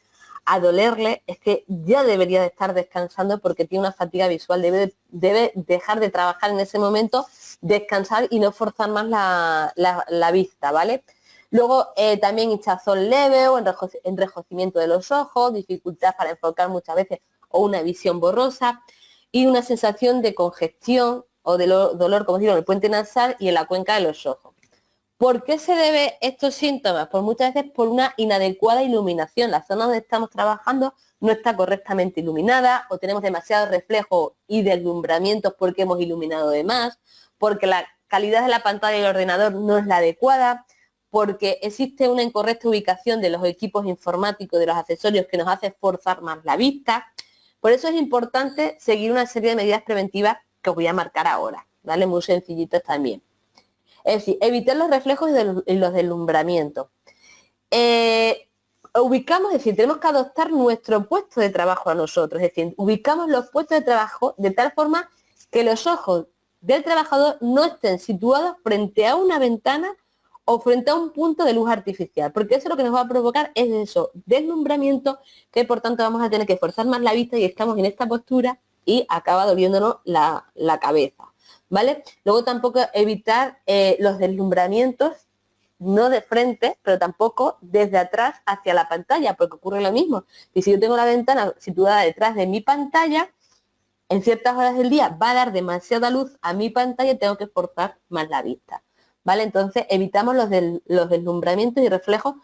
a dolerle, es que ya debería de estar descansando porque tiene una fatiga visual, debe dejar de trabajar en ese momento, descansar y no forzar más la vista, ¿vale? Luego también hinchazón leve o enrojecimiento de los ojos, dificultad para enfocar muchas veces o una visión borrosa y una sensación de congestión o de dolor, como digo, en el puente nasal y en la cuenca de los ojos. ¿Por qué se debe estos síntomas? Pues muchas veces por una inadecuada iluminación. La zona donde estamos trabajando no está correctamente iluminada o tenemos demasiado reflejo y deslumbramientos porque hemos iluminado de más, porque la calidad de la pantalla del ordenador no es la adecuada, porque existe una incorrecta ubicación de los equipos informáticos, de los accesorios, que nos hace forzar más la vista. Por eso es importante seguir una serie de medidas preventivas que os voy a marcar ahora, ¿vale? Muy sencillitas también. Es decir, evitar los reflejos y los deslumbramientos. Ubicamos, es decir, tenemos que adoptar nuestro puesto de trabajo a nosotros, es decir, ubicamos los puestos de trabajo de tal forma que los ojos del trabajador no estén situados frente a una ventana o frente a un punto de luz artificial, porque eso lo que nos va a provocar es eso, deslumbramiento, que por tanto vamos a tener que forzar más la vista y estamos en esta postura y acaba doliéndonos la cabeza, ¿vale? Luego tampoco evitar los deslumbramientos, no de frente, pero tampoco desde atrás hacia la pantalla, porque ocurre lo mismo. Y si yo tengo la ventana situada detrás de mi pantalla, en ciertas horas del día va a dar demasiada luz a mi pantalla y tengo que forzar más la vista, ¿vale? Entonces evitamos los deslumbramientos y reflejos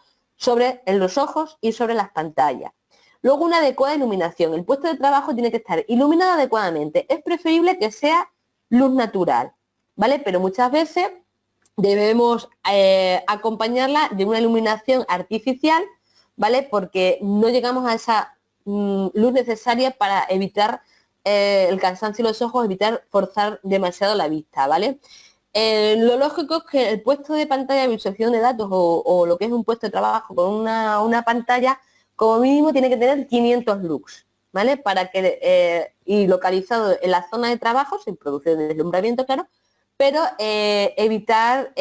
en los ojos y sobre las pantallas. Luego, una adecuada iluminación. El puesto de trabajo tiene que estar iluminado adecuadamente. Es preferible que sea luz natural, ¿vale? Pero muchas veces debemos acompañarla de una iluminación artificial, ¿vale? Porque no llegamos a esa luz necesaria para evitar el cansancio de los ojos, evitar forzar demasiado la vista, ¿vale? Lo lógico es que el puesto de pantalla de visualización de datos o lo que es un puesto de trabajo con una pantalla, como mínimo tiene que tener 500 lux, ¿vale? Para que, y localizado en la zona de trabajo, sin producir deslumbramiento, claro, pero evitar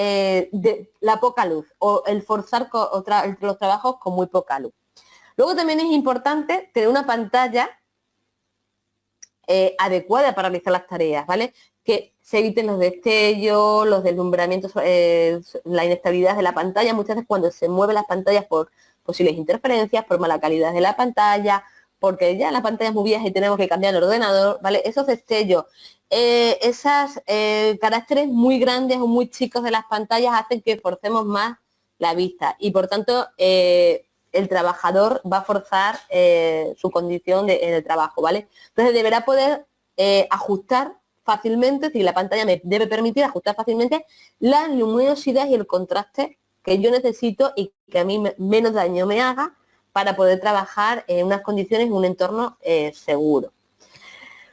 la poca luz o el forzar los trabajos con muy poca luz. Luego también es importante tener una pantalla adecuada para realizar las tareas, ¿vale? Que se eviten los destellos, los deslumbramientos, la inestabilidad de la pantalla. Muchas veces cuando se mueven las pantallas por posibles interferencias, por mala calidad de la pantalla, porque ya la pantalla es muy vieja y tenemos que cambiar el ordenador, ¿vale? Esos destellos, esos caracteres muy grandes o muy chicos de las pantallas hacen que forcemos más la vista y por tanto el trabajador va a forzar su condición en el trabajo, ¿vale? Entonces deberá poder ajustar fácilmente, es decir, la pantalla me debe permitir ajustar fácilmente la luminosidad y el contraste que yo necesito y que a mí menos daño me haga para poder trabajar en unas condiciones, en un entorno seguro.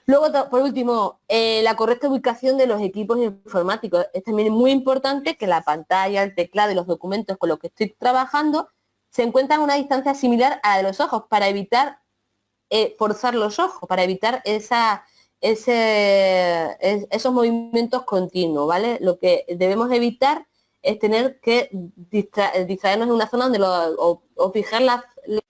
Luego, por último, la correcta ubicación de los equipos informáticos. Es también muy importante que la pantalla, el teclado y los documentos con los que estoy trabajando se encuentran a una distancia similar a la de los ojos para evitar forzar los ojos, para evitar esos movimientos continuos, ¿vale? Lo que debemos evitar es tener que distraernos en una zona donde o fijar los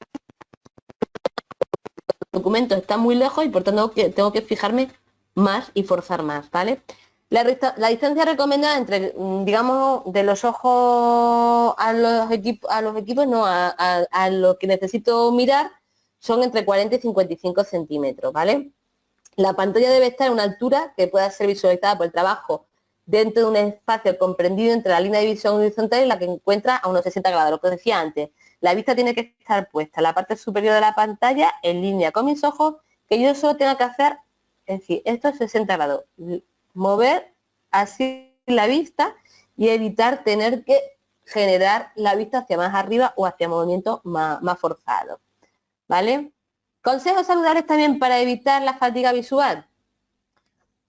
documentos están muy lejos y por tanto tengo que fijarme más y forzar más, ¿vale? La distancia recomendada entre, digamos, de los ojos a los equipos, no, a lo que necesito mirar, son entre 40 y 55 centímetros, ¿vale? La pantalla debe estar a una altura que pueda ser visualizada por el trabajo dentro de un espacio comprendido entre la línea de visión horizontal y la que encuentra a unos 60 grados, lo que os decía antes. La vista tiene que estar puesta en la parte superior de la pantalla, en línea con mis ojos, que yo solo tenga que hacer, es decir, estos 60 grados, mover así la vista y evitar tener que generar la vista hacia más arriba o hacia movimientos más forzados, ¿vale? Consejos saludables también para evitar la fatiga visual.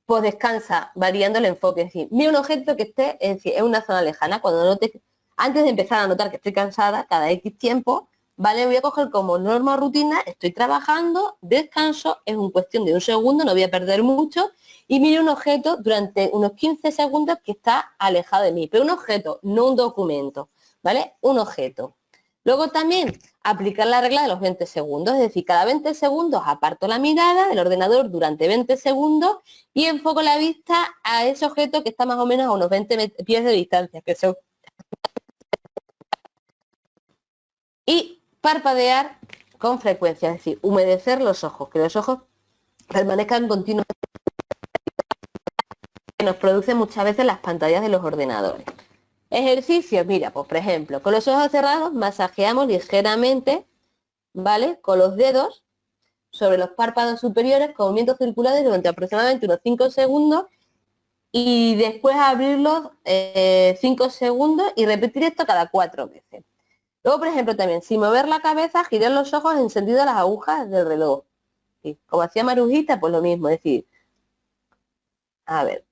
Pues descansa, variando el enfoque. Es decir, mira un objeto que esté en una zona lejana. Cuando notes, antes de empezar a notar que estoy cansada, cada X tiempo, ¿vale? Voy a coger como norma rutina, estoy trabajando, descanso, es una cuestión de un segundo, no voy a perder mucho, y miro un objeto durante unos 15 segundos que está alejado de mí. Pero un objeto, no un documento, ¿vale? Un objeto. Luego también aplicar la regla de los 20 segundos, es decir, cada 20 segundos aparto la mirada del ordenador durante 20 segundos y enfoco la vista a ese objeto que está más o menos a unos 20 pies de distancia, que son... Y parpadear con frecuencia, es decir, humedecer los ojos, que los ojos permanezcan continuamente, que nos producen muchas veces las pantallas de los ordenadores. Ejercicios, mira, pues por ejemplo, con los ojos cerrados masajeamos ligeramente, ¿vale? Con los dedos sobre los párpados superiores con movimientos circulares durante aproximadamente unos 5 segundos y después abrirlos 5 segundos y repetir esto cada 4 veces. Luego, por ejemplo, también, sin mover la cabeza, girar los ojos en sentido de las agujas del reloj. ¿Sí? Como hacía Marujita, pues lo mismo, es decir, a ver,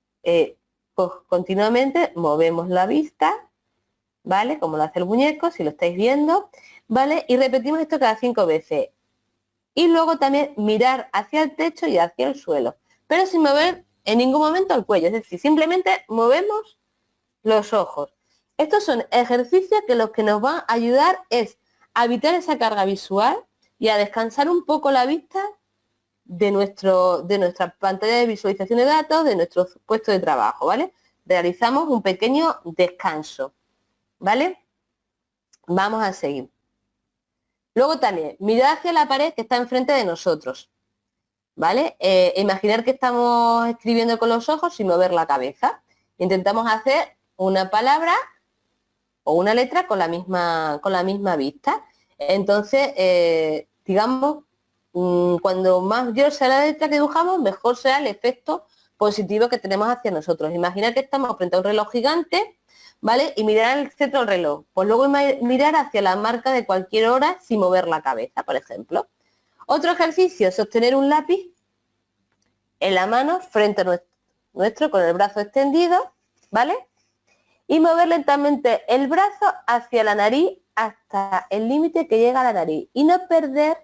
pues continuamente movemos la vista, ¿vale? Como lo hace el muñeco, si lo estáis viendo, ¿vale? Y repetimos esto cada 5 veces. Y luego también mirar hacia el techo y hacia el suelo, pero sin mover en ningún momento el cuello, es decir, simplemente movemos los ojos. Estos son ejercicios que lo que nos van a ayudar es a evitar esa carga visual y a descansar un poco la vista de nuestra pantalla de visualización de datos, de nuestro puesto de trabajo, ¿vale? Realizamos un pequeño descanso, ¿vale? Vamos a seguir. Luego también, mirar hacia la pared que está enfrente de nosotros, ¿vale? Imaginar que estamos escribiendo con los ojos sin mover la cabeza. Intentamos hacer una palabra o una letra con la misma vista. Entonces, digamos, cuando más mayor sea la letra que dibujamos, mejor será el efecto positivo que tenemos hacia nosotros. Imaginar que estamos frente a un reloj gigante, ¿vale? Y mirar el centro del reloj. Pues luego mirar hacia la marca de cualquier hora sin mover la cabeza, por ejemplo. Otro ejercicio, sostener un lápiz en la mano frente a nuestro con el brazo extendido, ¿vale? Y mover lentamente el brazo hacia la nariz hasta el límite que llega a la nariz y no perder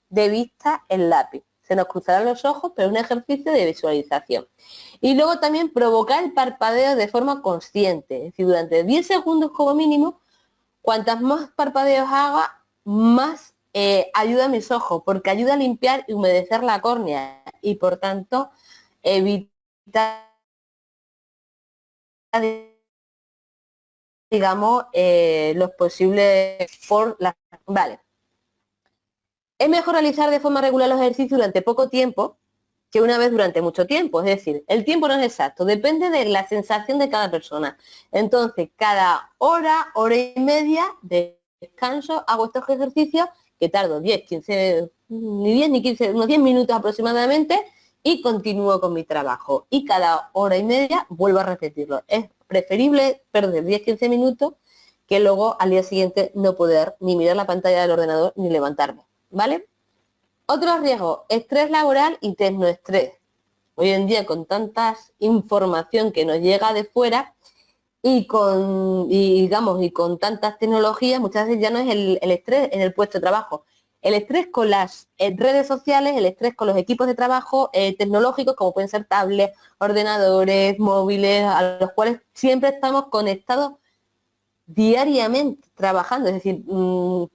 de vista el lápiz. Se nos cruzarán los ojos, pero es un ejercicio de visualización. Y luego también provocar el parpadeo de forma consciente, es decir, durante 10 segundos como mínimo. Cuantas más parpadeos haga, más ayuda a mis ojos, porque ayuda a limpiar y humedecer la córnea y por tanto evitar, digamos, los posibles por la... Vale. Es mejor realizar de forma regular los ejercicios durante poco tiempo que una vez durante mucho tiempo. Es decir, el tiempo no es exacto, depende de la sensación de cada persona. Entonces, cada hora, hora y media de descanso hago estos ejercicios que tardo 10, 15, ni 10 ni 15, unos 10 minutos aproximadamente y continúo con mi trabajo. Y cada hora y media vuelvo a repetirlo. Es preferible perder 10, 15 minutos que luego al día siguiente no poder ni mirar la pantalla del ordenador ni levantarme, ¿vale? Otro riesgo, estrés laboral y tecnoestrés. Hoy en día con tanta información que nos llega de fuera y con tantas tecnologías, muchas veces ya no es el estrés en el puesto de trabajo. El estrés con las redes sociales, el estrés con los equipos de trabajo tecnológicos, como pueden ser tablets, ordenadores, móviles, a los cuales siempre estamos conectados diariamente trabajando, es decir,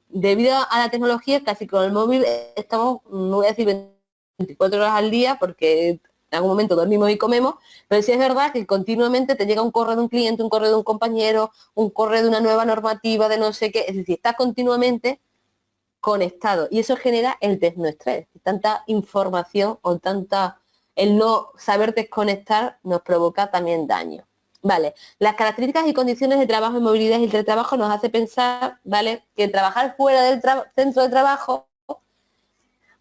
debido a la tecnología, casi con el móvil estamos, no voy a decir 24 horas al día, porque en algún momento dormimos y comemos, pero sí es verdad que continuamente te llega un correo de un cliente, un correo de un compañero, un correo de una nueva normativa de no sé qué, es decir, estás continuamente conectado y eso genera el tecnoestrés, tanta información o el no saber desconectar nos provoca también daño. Vale, las características y condiciones de trabajo y movilidad y el teletrabajo nos hace pensar, ¿vale?, que trabajar fuera del centro de trabajo,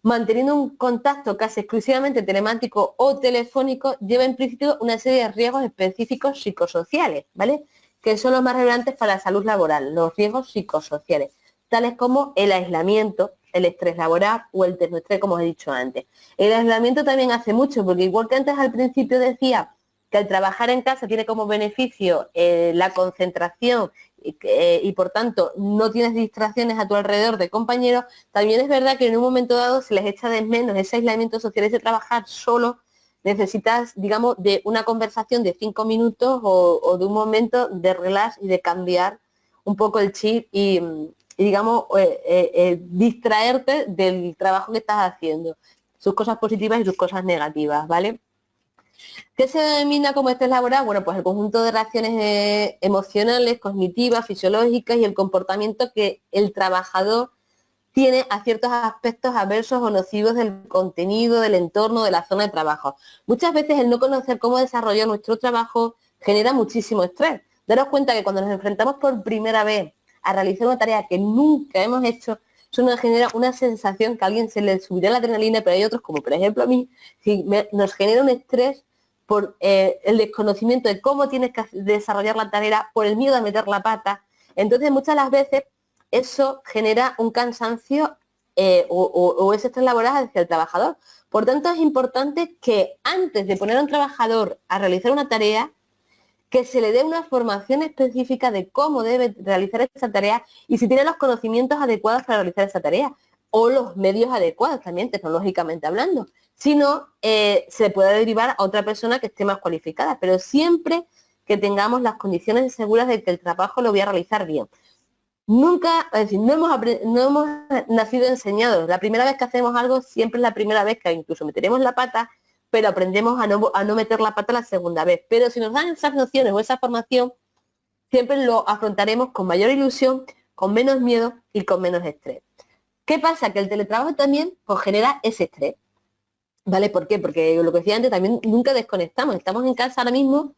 manteniendo un contacto casi exclusivamente telemático o telefónico, lleva implícito una serie de riesgos específicos psicosociales, ¿vale?, que son los más relevantes para la salud laboral, los riesgos psicosociales, tales como el aislamiento, el estrés laboral o el tecnoestrés, como os he dicho antes. El aislamiento también hace mucho, porque igual que antes al principio decía que al trabajar en casa tiene como beneficio la concentración y por tanto no tienes distracciones a tu alrededor de compañeros, también es verdad que en un momento dado se les echa de menos ese aislamiento social, ese trabajar solo, necesitas, digamos, de una conversación de 5 minutos o de un momento de relax y de cambiar un poco el chip y digamos, distraerte del trabajo que estás haciendo, sus cosas positivas y sus cosas negativas, ¿vale? ¿Qué se denomina como estrés laboral? Bueno, pues el conjunto de reacciones emocionales, cognitivas, fisiológicas y el comportamiento que el trabajador tiene a ciertos aspectos adversos o nocivos del contenido, del entorno, de la zona de trabajo. Muchas veces el no conocer cómo desarrollar nuestro trabajo genera muchísimo estrés. Daros cuenta que cuando nos enfrentamos por primera vez a realizar una tarea que nunca hemos hecho, eso nos genera una sensación que a alguien se le subirá la adrenalina, pero hay otros, como por ejemplo a mí, nos genera un estrés por el desconocimiento de cómo tienes que desarrollar la tarea, por el miedo a meter la pata. Entonces, muchas de las veces eso genera un cansancio o ese estrés laboral hacia el trabajador. Por tanto, es importante que antes de poner a un trabajador a realizar una tarea, que se le dé una formación específica de cómo debe realizar esa tarea y si tiene los conocimientos adecuados para realizar esa tarea o los medios adecuados también, tecnológicamente hablando. Si no, se puede derivar a otra persona que esté más cualificada, pero siempre que tengamos las condiciones seguras de que el trabajo lo voy a realizar bien. Nunca, es decir, no hemos nacido enseñados. La primera vez que hacemos algo siempre es la primera vez que incluso meteremos la pata, pero aprendemos a no meter la pata la segunda vez. Pero si nos dan esas nociones o esa formación, siempre lo afrontaremos con mayor ilusión, con menos miedo y con menos estrés. ¿Qué pasa? Que el teletrabajo también pues, genera ese estrés. ¿Vale? ¿Por qué? Porque lo que decía antes, también nunca desconectamos. Estamos en casa ahora mismo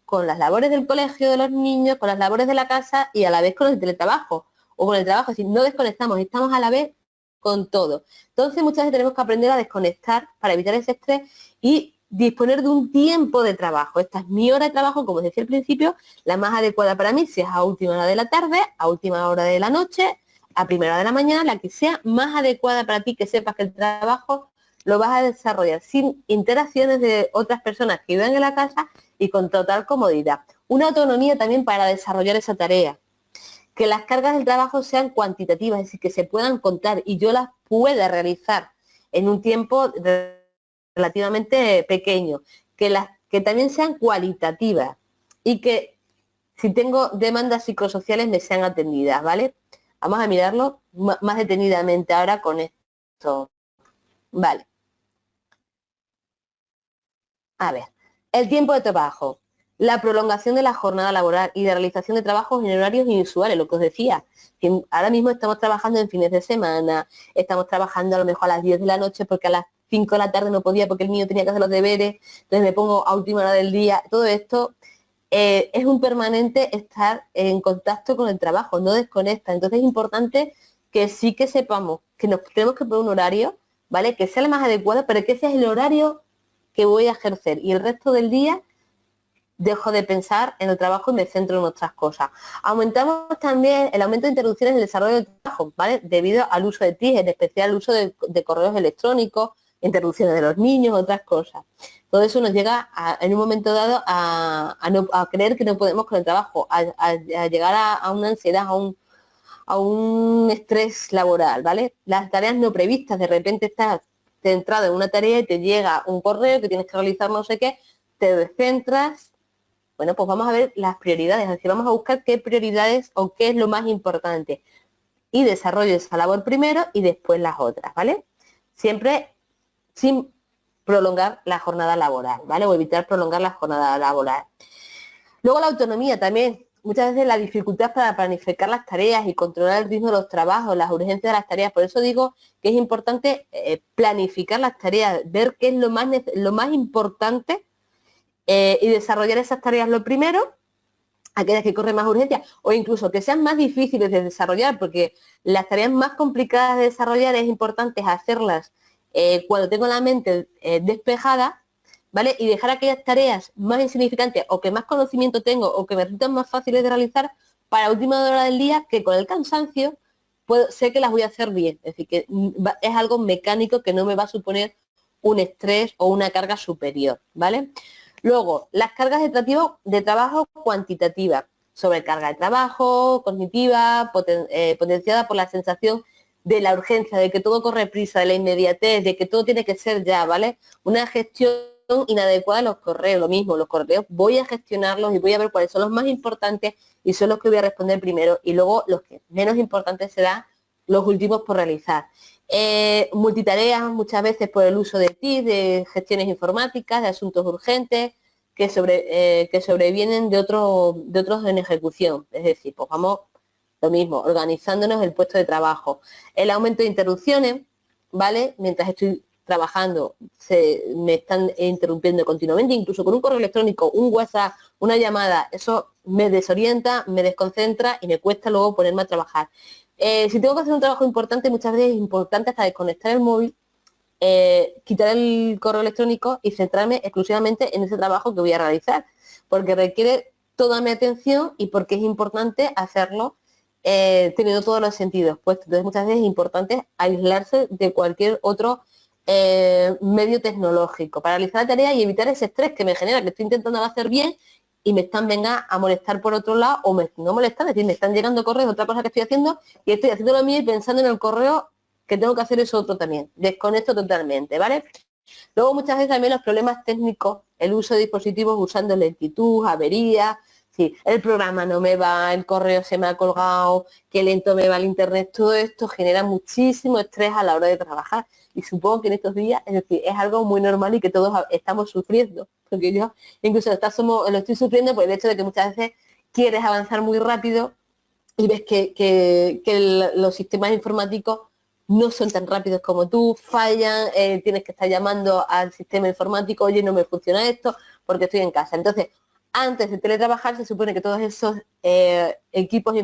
con las labores del colegio de los niños, con las labores de la casa y a la vez con el teletrabajo o con el trabajo. Es decir, no desconectamos, estamos a la vez con todo. Entonces muchas veces tenemos que aprender a desconectar para evitar ese estrés y disponer de un tiempo de trabajo. Esta es mi hora de trabajo, como os decía al principio, la más adecuada para mí, si es a última hora de la tarde, a última hora de la noche, a primera hora de la mañana, la que sea más adecuada para ti, que sepas que el trabajo lo vas a desarrollar sin interacciones de otras personas que viven en la casa y con total comodidad. Una autonomía también para desarrollar esa tarea. Que las cargas del trabajo sean cuantitativas, es decir, que se puedan contar y yo las pueda realizar en un tiempo relativamente pequeño. Que también sean cualitativas y que si tengo demandas psicosociales me sean atendidas, ¿vale? Vamos a mirarlo más detenidamente ahora con esto. Vale. A ver, el tiempo de trabajo, la prolongación de la jornada laboral y la realización de trabajos en horarios inusuales, lo que os decía. Que ahora mismo estamos trabajando en fines de semana, estamos trabajando a lo mejor a las 10 de la noche porque a las 5 de la tarde no podía porque el niño tenía que hacer los deberes, entonces me pongo a última hora del día. Todo esto es un permanente estar en contacto con el trabajo, no desconecta. Entonces es importante que sí que sepamos que nos tenemos que poner un horario, ¿vale? Que sea el más adecuado, pero que ese es el horario que voy a ejercer y el resto del día dejo de pensar en el trabajo y me centro en otras cosas. Aumentamos también el aumento de interrupciones en el desarrollo del trabajo, ¿vale? Debido al uso de TIC, en especial el uso de correos electrónicos, interrupciones de los niños, otras cosas. Todo eso nos llega en un momento dado a creer que no podemos con el trabajo, a llegar a una ansiedad, a un estrés laboral, ¿vale? Las tareas no previstas, de repente estás centrado en una tarea y te llega un correo que tienes que realizar no sé qué, te descentras. Bueno, pues vamos a ver las prioridades, así vamos a buscar qué prioridades o qué es lo más importante. Y desarrollo esa labor primero y después las otras, ¿vale? Siempre sin prolongar la jornada laboral, ¿vale? O evitar prolongar la jornada laboral. Luego la autonomía también. Muchas veces la dificultad para planificar las tareas y controlar el ritmo de los trabajos, las urgencias de las tareas. Por eso digo que es importante planificar las tareas, ver qué es lo más importante y desarrollar esas tareas lo primero, aquellas que corren más urgencia, o incluso que sean más difíciles de desarrollar, porque las tareas más complicadas de desarrollar es importante hacerlas cuando tengo la mente despejada, ¿vale? Y dejar aquellas tareas más insignificantes o que más conocimiento tengo o que me resultan más fáciles de realizar para última hora del día, que con el cansancio sé que las voy a hacer bien. Es decir, que es algo mecánico que no me va a suponer un estrés o una carga superior, ¿vale? Luego, las cargas de trabajo cuantitativas, sobrecarga de trabajo, cognitiva, potenciada por la sensación de la urgencia, de que todo corre prisa, de la inmediatez, de que todo tiene que ser ya, ¿vale? Una gestión inadecuada de los correos, lo mismo, los correos voy a gestionarlos y voy a ver cuáles son los más importantes y son los que voy a responder primero y luego los que menos importantes serán los últimos por realizar. Multitareas muchas veces por el uso de TIC, de gestiones informáticas, de asuntos urgentes que sobrevienen de otros en ejecución. Es decir, pues vamos, lo mismo, organizándonos el puesto de trabajo. El aumento de interrupciones, ¿vale? Mientras estoy trabajando me están interrumpiendo continuamente, incluso con un correo electrónico, un WhatsApp, una llamada, eso me desorienta, me desconcentra y me cuesta luego ponerme a trabajar. Si tengo que hacer un trabajo importante, muchas veces es importante hasta desconectar el móvil quitar el correo electrónico y centrarme exclusivamente en ese trabajo que voy a realizar, porque requiere toda mi atención y porque es importante hacerlo teniendo todos los sentidos puestos. Entonces muchas veces es importante aislarse de cualquier otro medio tecnológico para realizar la tarea y evitar ese estrés que me genera, que estoy intentando hacer bien y me están venga a molestar por otro lado o no molestar, es decir, me están llegando correos de otra cosa que estoy haciendo y estoy haciendo lo mío y pensando en el correo que tengo que hacer eso otro también. Desconecto totalmente, ¿vale? Luego muchas veces también los problemas técnicos, el uso de dispositivos usando lentitud, averías, sí, el programa no me va, el correo se me ha colgado, qué lento me va el internet, todo esto genera muchísimo estrés a la hora de trabajar. Y supongo que en estos días, es decir, es algo muy normal y que todos estamos sufriendo. Porque yo incluso lo estoy sufriendo por el hecho de que muchas veces quieres avanzar muy rápido y ves que los sistemas informáticos no son tan rápidos como tú, fallan, tienes que estar llamando al sistema informático, oye, no me funciona esto porque estoy en casa. Entonces, antes de teletrabajar se supone que todos esos equipos,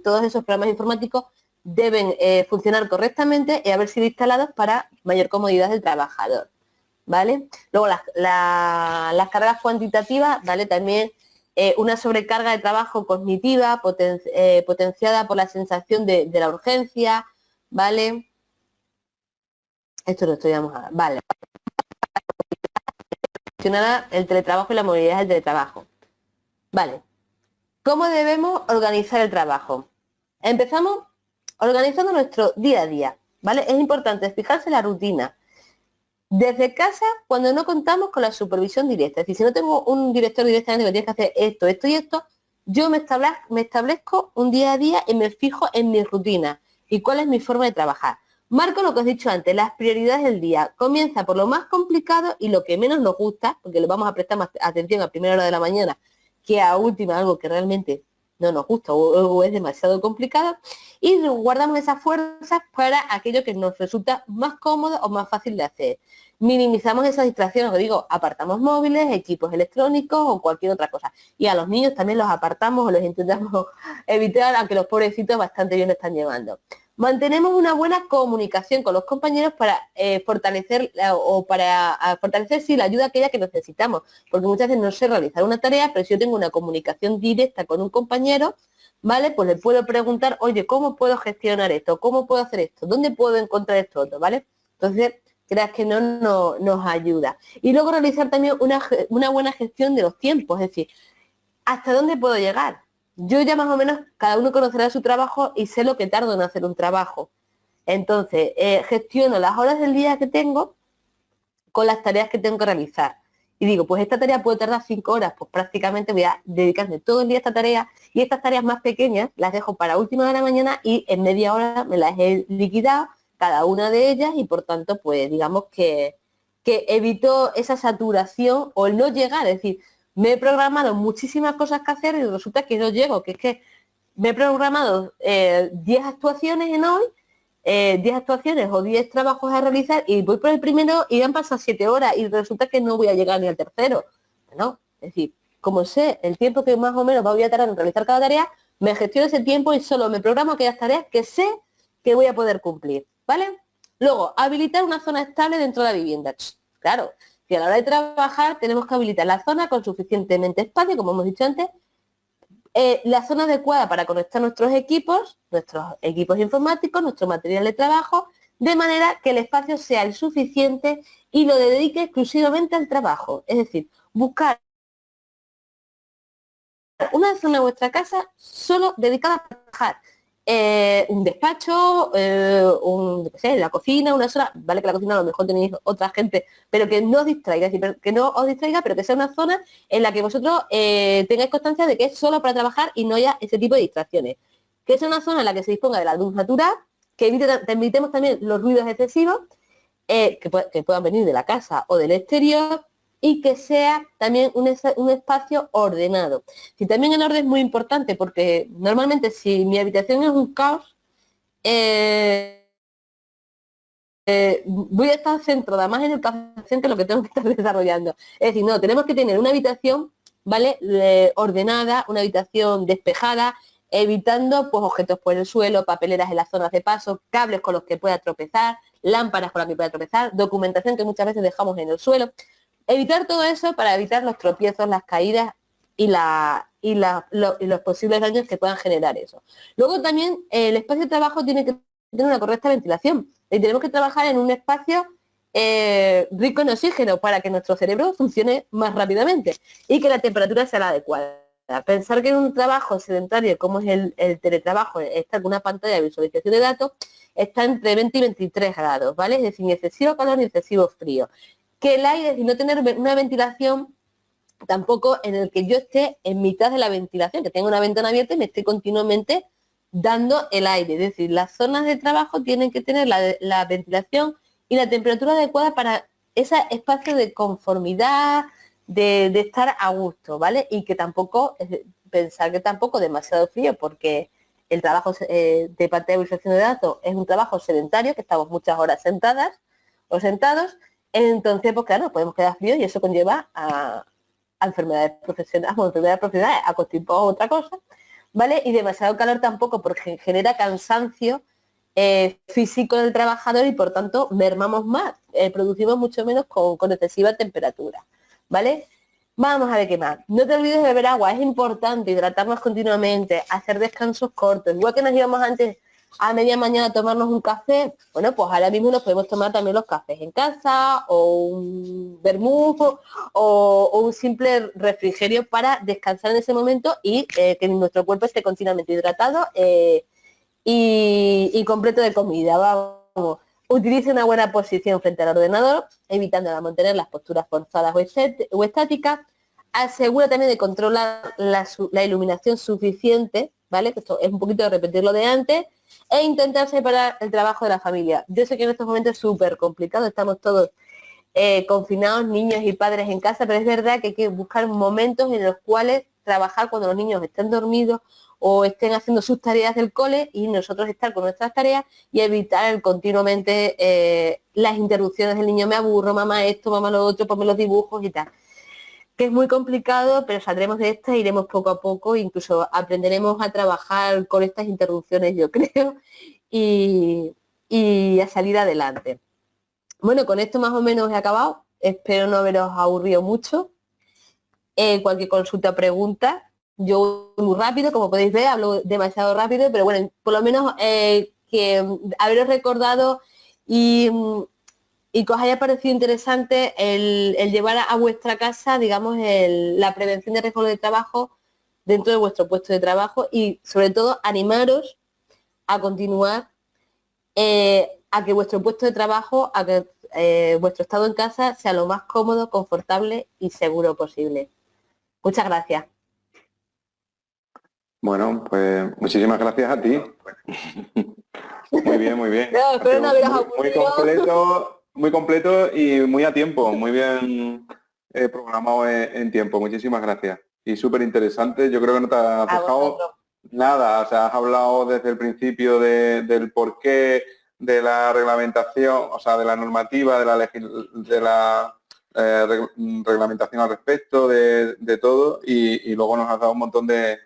todos esos programas informáticos deben funcionar correctamente y haber sido instalados para mayor comodidad del trabajador, ¿vale? Luego las cargas cuantitativas, ¿vale? También una sobrecarga de trabajo cognitiva potenciada por la sensación de la urgencia, ¿vale? Esto lo estudiamos ahora, vale. El teletrabajo y la movilidad del teletrabajo. Vale. ¿Cómo debemos organizar el trabajo? Empezamos organizando nuestro día a día, ¿vale? Es importante fijarse en la rutina. Desde casa, cuando no contamos con la supervisión directa, es decir, si no tengo un director directamente que tienes que hacer esto, esto y esto, yo me establezco un día a día y me fijo en mi rutina y cuál es mi forma de trabajar. Marco lo que os he dicho antes, las prioridades del día. Comienza por lo más complicado y lo que menos nos gusta, porque le vamos a prestar más atención a primera hora de la mañana que a última, algo que realmente no nos gusta o es demasiado complicado, y guardamos esas fuerzas para aquello que nos resulta más cómodo o más fácil de hacer. Minimizamos esas distracciones, os digo, apartamos móviles, equipos electrónicos o cualquier otra cosa. Y a los niños también los apartamos o los intentamos evitar, aunque los pobrecitos bastante bien lo están llevando. Mantenemos una buena comunicación con los compañeros para fortalecer sí, la ayuda aquella que necesitamos, porque muchas veces no sé realizar una tarea, pero si yo tengo una comunicación directa con un compañero, ¿vale? Pues le puedo preguntar, oye, ¿cómo puedo gestionar esto? ¿Cómo puedo hacer esto? ¿Dónde puedo encontrar esto otro? ¿Vale? Entonces, creas que nos ayuda. Y luego realizar también una buena gestión de los tiempos, es decir, ¿hasta dónde puedo llegar? Yo ya más o menos, cada uno conocerá su trabajo y sé lo que tardo en hacer un trabajo. Entonces, gestiono las horas del día que tengo con las tareas que tengo que realizar. Y digo, pues esta tarea puede tardar 5 horas, pues prácticamente voy a dedicarme todo el día a esta tarea y estas tareas más pequeñas las dejo para última de la mañana y en media hora me las he liquidado cada una de ellas y por tanto, pues digamos que evito esa saturación o el no llegar, es decir, me he programado muchísimas cosas que hacer y resulta que no llego, que es que me he programado 10 actuaciones en hoy, 10 actuaciones o 10 trabajos a realizar y voy por el primero y han pasado 7 horas y resulta que no voy a llegar ni al tercero. ¿No? Es decir, como sé el tiempo que más o menos voy a tardar en realizar cada tarea, me gestiono ese tiempo y solo me programo aquellas tareas que sé que voy a poder cumplir. ¿Vale? Luego, habilitar una zona estable dentro de la vivienda. Claro, si a la hora de trabajar tenemos que habilitar la zona con suficientemente espacio, como hemos dicho antes, la zona adecuada para conectar nuestros equipos informáticos, nuestro material de trabajo, de manera que el espacio sea el suficiente y lo dedique exclusivamente al trabajo. Es decir, buscar una zona de vuestra casa solo dedicada a trabajar. Un despacho, la cocina, una zona, vale que la cocina a lo mejor tenéis otra gente, pero que no os distraiga, es decir, que no os distraiga, pero que sea una zona en la que vosotros tengáis constancia de que es solo para trabajar y no haya ese tipo de distracciones. Que sea una zona en la que se disponga de la luz natural, que evitemos también los ruidos excesivos, que puedan venir de la casa o del exterior, y que sea también un espacio ordenado. Y también el orden es muy importante porque normalmente si mi habitación es un caos, voy a estar centrada más en el paciente lo que tengo que estar desarrollando. Es decir, no, tenemos que tener una habitación, ¿vale? Ordenada, una habitación despejada, evitando pues objetos por el suelo, papeleras en las zonas de paso, cables con los que pueda tropezar, lámparas con las que pueda tropezar, documentación que muchas veces dejamos en el suelo. Evitar todo eso para evitar los tropiezos, las caídas y los posibles daños que puedan generar eso. Luego también el espacio de trabajo tiene que tener una correcta ventilación y tenemos que trabajar en un espacio rico en oxígeno para que nuestro cerebro funcione más rápidamente y que la temperatura sea la adecuada. Pensar que en un trabajo sedentario como es el teletrabajo, está con una pantalla de visualización de datos, está entre 20 y 23 grados, ¿vale? Es decir, ni excesivo calor ni excesivo frío. Que el aire, y no tener una ventilación tampoco en el que yo esté en mitad de la ventilación, que tenga una ventana abierta y me esté continuamente dando el aire. Es decir, las zonas de trabajo tienen que tener la ventilación y la temperatura adecuada para ese espacio de conformidad, de estar a gusto, ¿vale? Y que tampoco, pensar que tampoco demasiado frío, porque el trabajo de pantalla de visualización de datos es un trabajo sedentario, que estamos muchas horas sentadas o sentados, entonces, pues claro, podemos quedar fríos y eso conlleva a enfermedades profesionales, a constipado o otra cosa, ¿vale? Y demasiado calor tampoco, porque genera cansancio físico del trabajador y por tanto mermamos más, producimos mucho menos con excesiva temperatura, ¿vale? Vamos a ver qué más. No te olvides de beber agua, es importante hidratarnos continuamente, hacer descansos cortos, igual que nos íbamos antes a media mañana a tomarnos un café, bueno, pues ahora mismo nos podemos tomar también los cafés en casa, o un vermut, o un simple refrigerio para descansar en ese momento y que nuestro cuerpo esté continuamente hidratado y completo de comida. Vamos. Utilice una buena posición frente al ordenador, evitando mantener las posturas forzadas o estáticas. Asegura también de controlar la iluminación suficiente, ¿vale? Que esto es un poquito de repetir lo de antes, e intentar separar el trabajo de la familia. Yo sé que en estos momentos es súper complicado, estamos todos confinados, niños y padres en casa, pero es verdad que hay que buscar momentos en los cuales trabajar cuando los niños estén dormidos o estén haciendo sus tareas del cole y nosotros estar con nuestras tareas y evitar continuamente las interrupciones del niño, me aburro, mamá esto, mamá lo otro, ponme los dibujos y tal. Que es muy complicado, pero saldremos de esta, iremos poco a poco, incluso aprenderemos a trabajar con estas interrupciones, yo creo, y a salir adelante. Bueno, con esto más o menos he acabado. Espero no haberos aburrido mucho. Cualquier consulta o pregunta, yo muy rápido, como podéis ver, hablo demasiado rápido, pero bueno, por lo menos que haberos recordado y que os haya parecido interesante el llevar a vuestra casa, digamos, la prevención de riesgos de trabajo dentro de vuestro puesto de trabajo y sobre todo animaros a continuar a que vuestro puesto de trabajo, a que vuestro estado en casa sea lo más cómodo, confortable y seguro posible. Muchas gracias. Bueno, pues muchísimas gracias a ti. Muy bien, muy bien. No, espero no haberos Muy completo y muy a tiempo, muy bien programado en tiempo. Muchísimas gracias. Y súper interesante. Yo creo que no te has dejado nada. O sea, has hablado desde el principio del porqué de la reglamentación, o sea, de la normativa, de la reglamentación al respecto, de todo, y luego nos has dado un montón de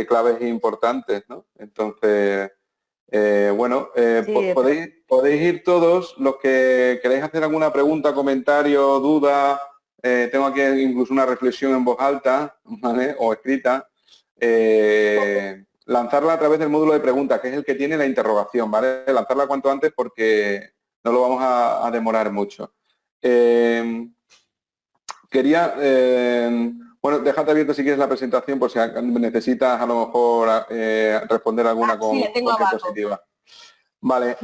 claves importantes, ¿no? Entonces, bueno, sí, podéis ir todos, los que queréis hacer alguna pregunta, comentario, duda, tengo aquí incluso una reflexión en voz alta, ¿vale? O escrita, lanzarla a través del módulo de preguntas, que es el que tiene la interrogación, ¿vale? Lanzarla cuanto antes porque no lo vamos a demorar mucho. Quería, bueno, déjate abierto si quieres la presentación por si necesitas a lo mejor responder alguna con diapositiva. Vale.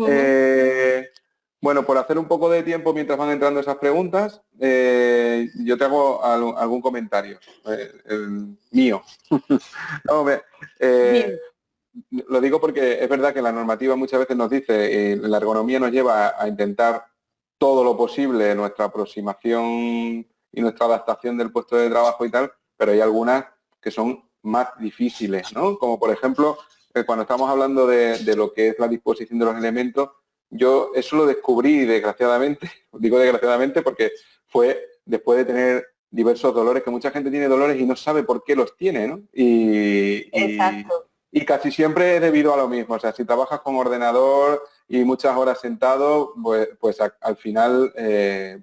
Bueno, por hacer un poco de tiempo mientras van entrando esas preguntas, yo te hago algún comentario, el mío. Vamos a ver, lo digo porque es verdad que la normativa muchas veces nos dice, la ergonomía nos lleva a intentar todo lo posible nuestra aproximación y nuestra adaptación del puesto de trabajo y tal, pero hay algunas que son más difíciles, ¿no? Como por ejemplo, cuando estamos hablando de lo que es la disposición de los elementos, yo eso lo descubrí desgraciadamente, digo desgraciadamente porque fue después de tener diversos dolores, que mucha gente tiene dolores y no sabe por qué los tiene, ¿no? Exacto. Y casi siempre es debido a lo mismo. O sea, si trabajas con ordenador y muchas horas sentado, pues al final... el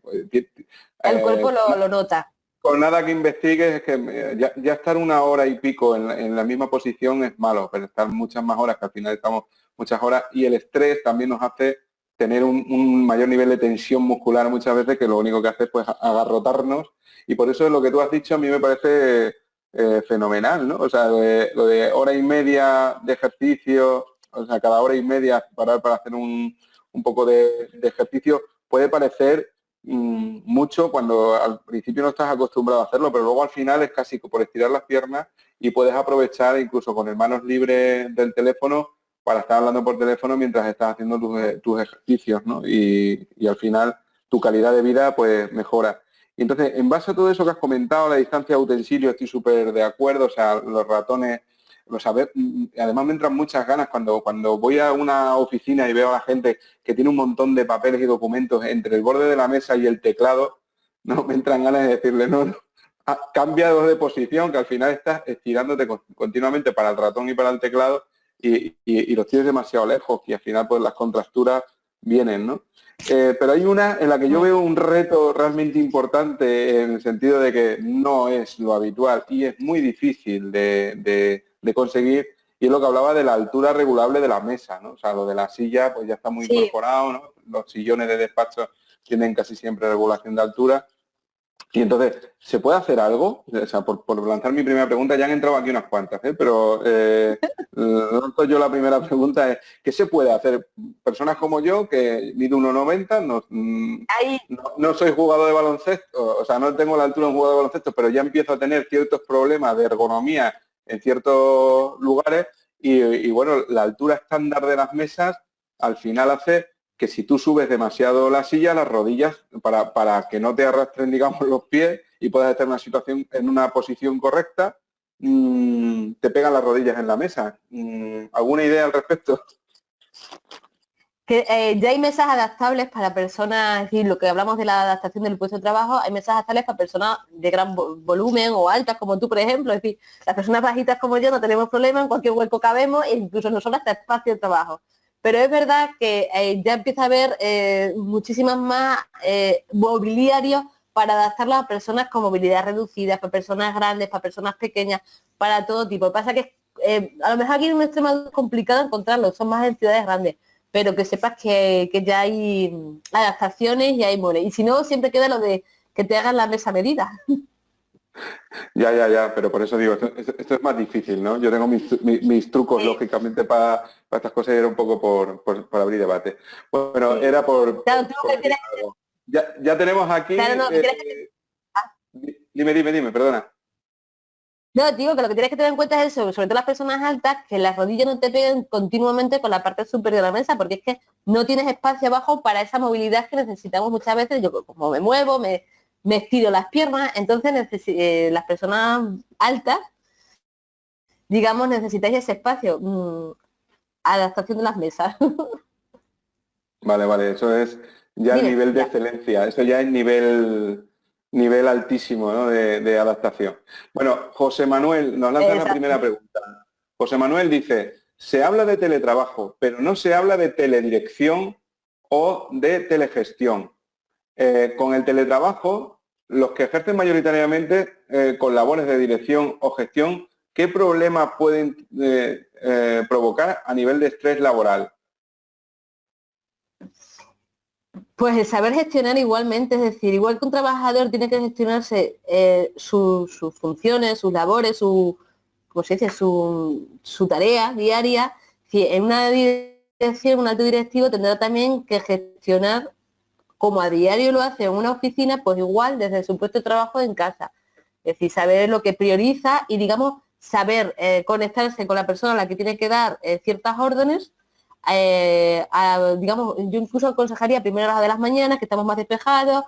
cuerpo lo nota. Con nada que investigues, es que ya estar una hora y pico en la misma posición es malo, pero estar muchas más horas, que al final estamos muchas horas, y el estrés también nos hace tener un mayor nivel de tensión muscular muchas veces, que lo único que hace es pues agarrotarnos, y por eso lo que tú has dicho a mí me parece fenomenal, ¿no? O sea, lo de hora y media de ejercicio, o sea, cada hora y media parar para hacer un poco de ejercicio, puede parecer mucho cuando al principio no estás acostumbrado a hacerlo, pero luego al final es casi por estirar las piernas y puedes aprovechar incluso con manos libres del teléfono para estar hablando por teléfono mientras estás haciendo tus ejercicios, ¿no? Y al final tu calidad de vida pues mejora. Y entonces, en base a todo eso que has comentado, la distancia de utensilios, estoy súper de acuerdo, o sea, los ratones, además me entran muchas ganas cuando voy a una oficina y veo a la gente que tiene un montón de papeles y documentos entre el borde de la mesa y el teclado, no me entran ganas de decirle, no, cambia de posición, que al final estás estirándote continuamente para el ratón y para el teclado y los tienes demasiado lejos y al final pues las contracturas vienen, ¿no? Pero hay una en la que yo veo un reto realmente importante en el sentido de que no es lo habitual y es muy difícil de conseguir, y es lo que hablaba de la altura regulable de la mesa, ¿no? O sea, lo de la silla pues ya está muy incorporado, ¿no? Los sillones de despacho tienen casi siempre regulación de altura. Y entonces, ¿se puede hacer algo? O sea, por lanzar mi primera pregunta, ya han entrado aquí unas cuantas, pero lanzo yo la primera pregunta es, ¿qué se puede hacer? Personas como yo, que mido 1,90, no soy jugador de baloncesto, o sea, no tengo la altura de un jugador de baloncesto, pero ya empiezo a tener ciertos problemas de ergonomía en ciertos lugares y bueno, la altura estándar de las mesas al final hace que si tú subes demasiado la silla, las rodillas, para que no te arrastren, digamos, los pies y puedas estar en una posición correcta, te pegan las rodillas en la mesa. ¿Alguna idea al respecto? Que ya hay mesas adaptables para personas, es decir, lo que hablamos de la adaptación del puesto de trabajo, hay mesas adaptables para personas de gran volumen o altas como tú, por ejemplo, es decir, las personas bajitas como yo no tenemos problema, en cualquier hueco cabemos e incluso nos sobra hasta espacio de trabajo. Pero es verdad que ya empieza a haber muchísimas más mobiliarios para adaptarlo a personas con movilidad reducida, para personas grandes, para personas pequeñas, para todo tipo. Lo que pasa es que a lo mejor aquí en Extremadura es complicado encontrarlo, son más en ciudades grandes, pero que sepas que ya hay adaptaciones y hay muebles. Y si no, siempre queda lo de que te hagan la mesa medida. Ya, pero por eso digo, esto es más difícil, ¿no? Yo tengo mis trucos, lógicamente, para estas cosas y era un poco por abrir debate. Bueno, era por... Claro, tú lo que tienes... Ya tenemos aquí... Claro, no, Dime, perdona. No, digo que lo que tienes que tener en cuenta es eso, sobre todo las personas altas, que las rodillas no te peguen continuamente con la parte superior de la mesa, porque es que no tienes espacio abajo para esa movilidad que necesitamos muchas veces. Yo como me muevo, me estiro las piernas, entonces las personas altas, digamos, necesitáis ese espacio. Adaptación de las mesas. Vale, eso es ya el nivel de excelencia, eso ya es nivel altísimo, ¿no? de adaptación. Bueno, José Manuel nos lanza la primera pregunta. José Manuel dice, se habla de teletrabajo, pero no se habla de teledirección o de telegestión. Con el teletrabajo, los que ejercen mayoritariamente con labores de dirección o gestión, ¿qué problemas pueden provocar a nivel de estrés laboral? Pues el saber gestionar igualmente, es decir, igual que un trabajador tiene que gestionarse sus funciones, sus labores, su tarea diaria, si en una dirección, un alto directivo tendrá también que gestionar, como a diario lo hace en una oficina, pues igual desde su puesto de trabajo en casa. Es decir, saber lo que prioriza y, digamos, saber conectarse con la persona a la que tiene que dar ciertas órdenes. Digamos, yo incluso aconsejaría a primera hora de las mañanas, que estamos más despejados,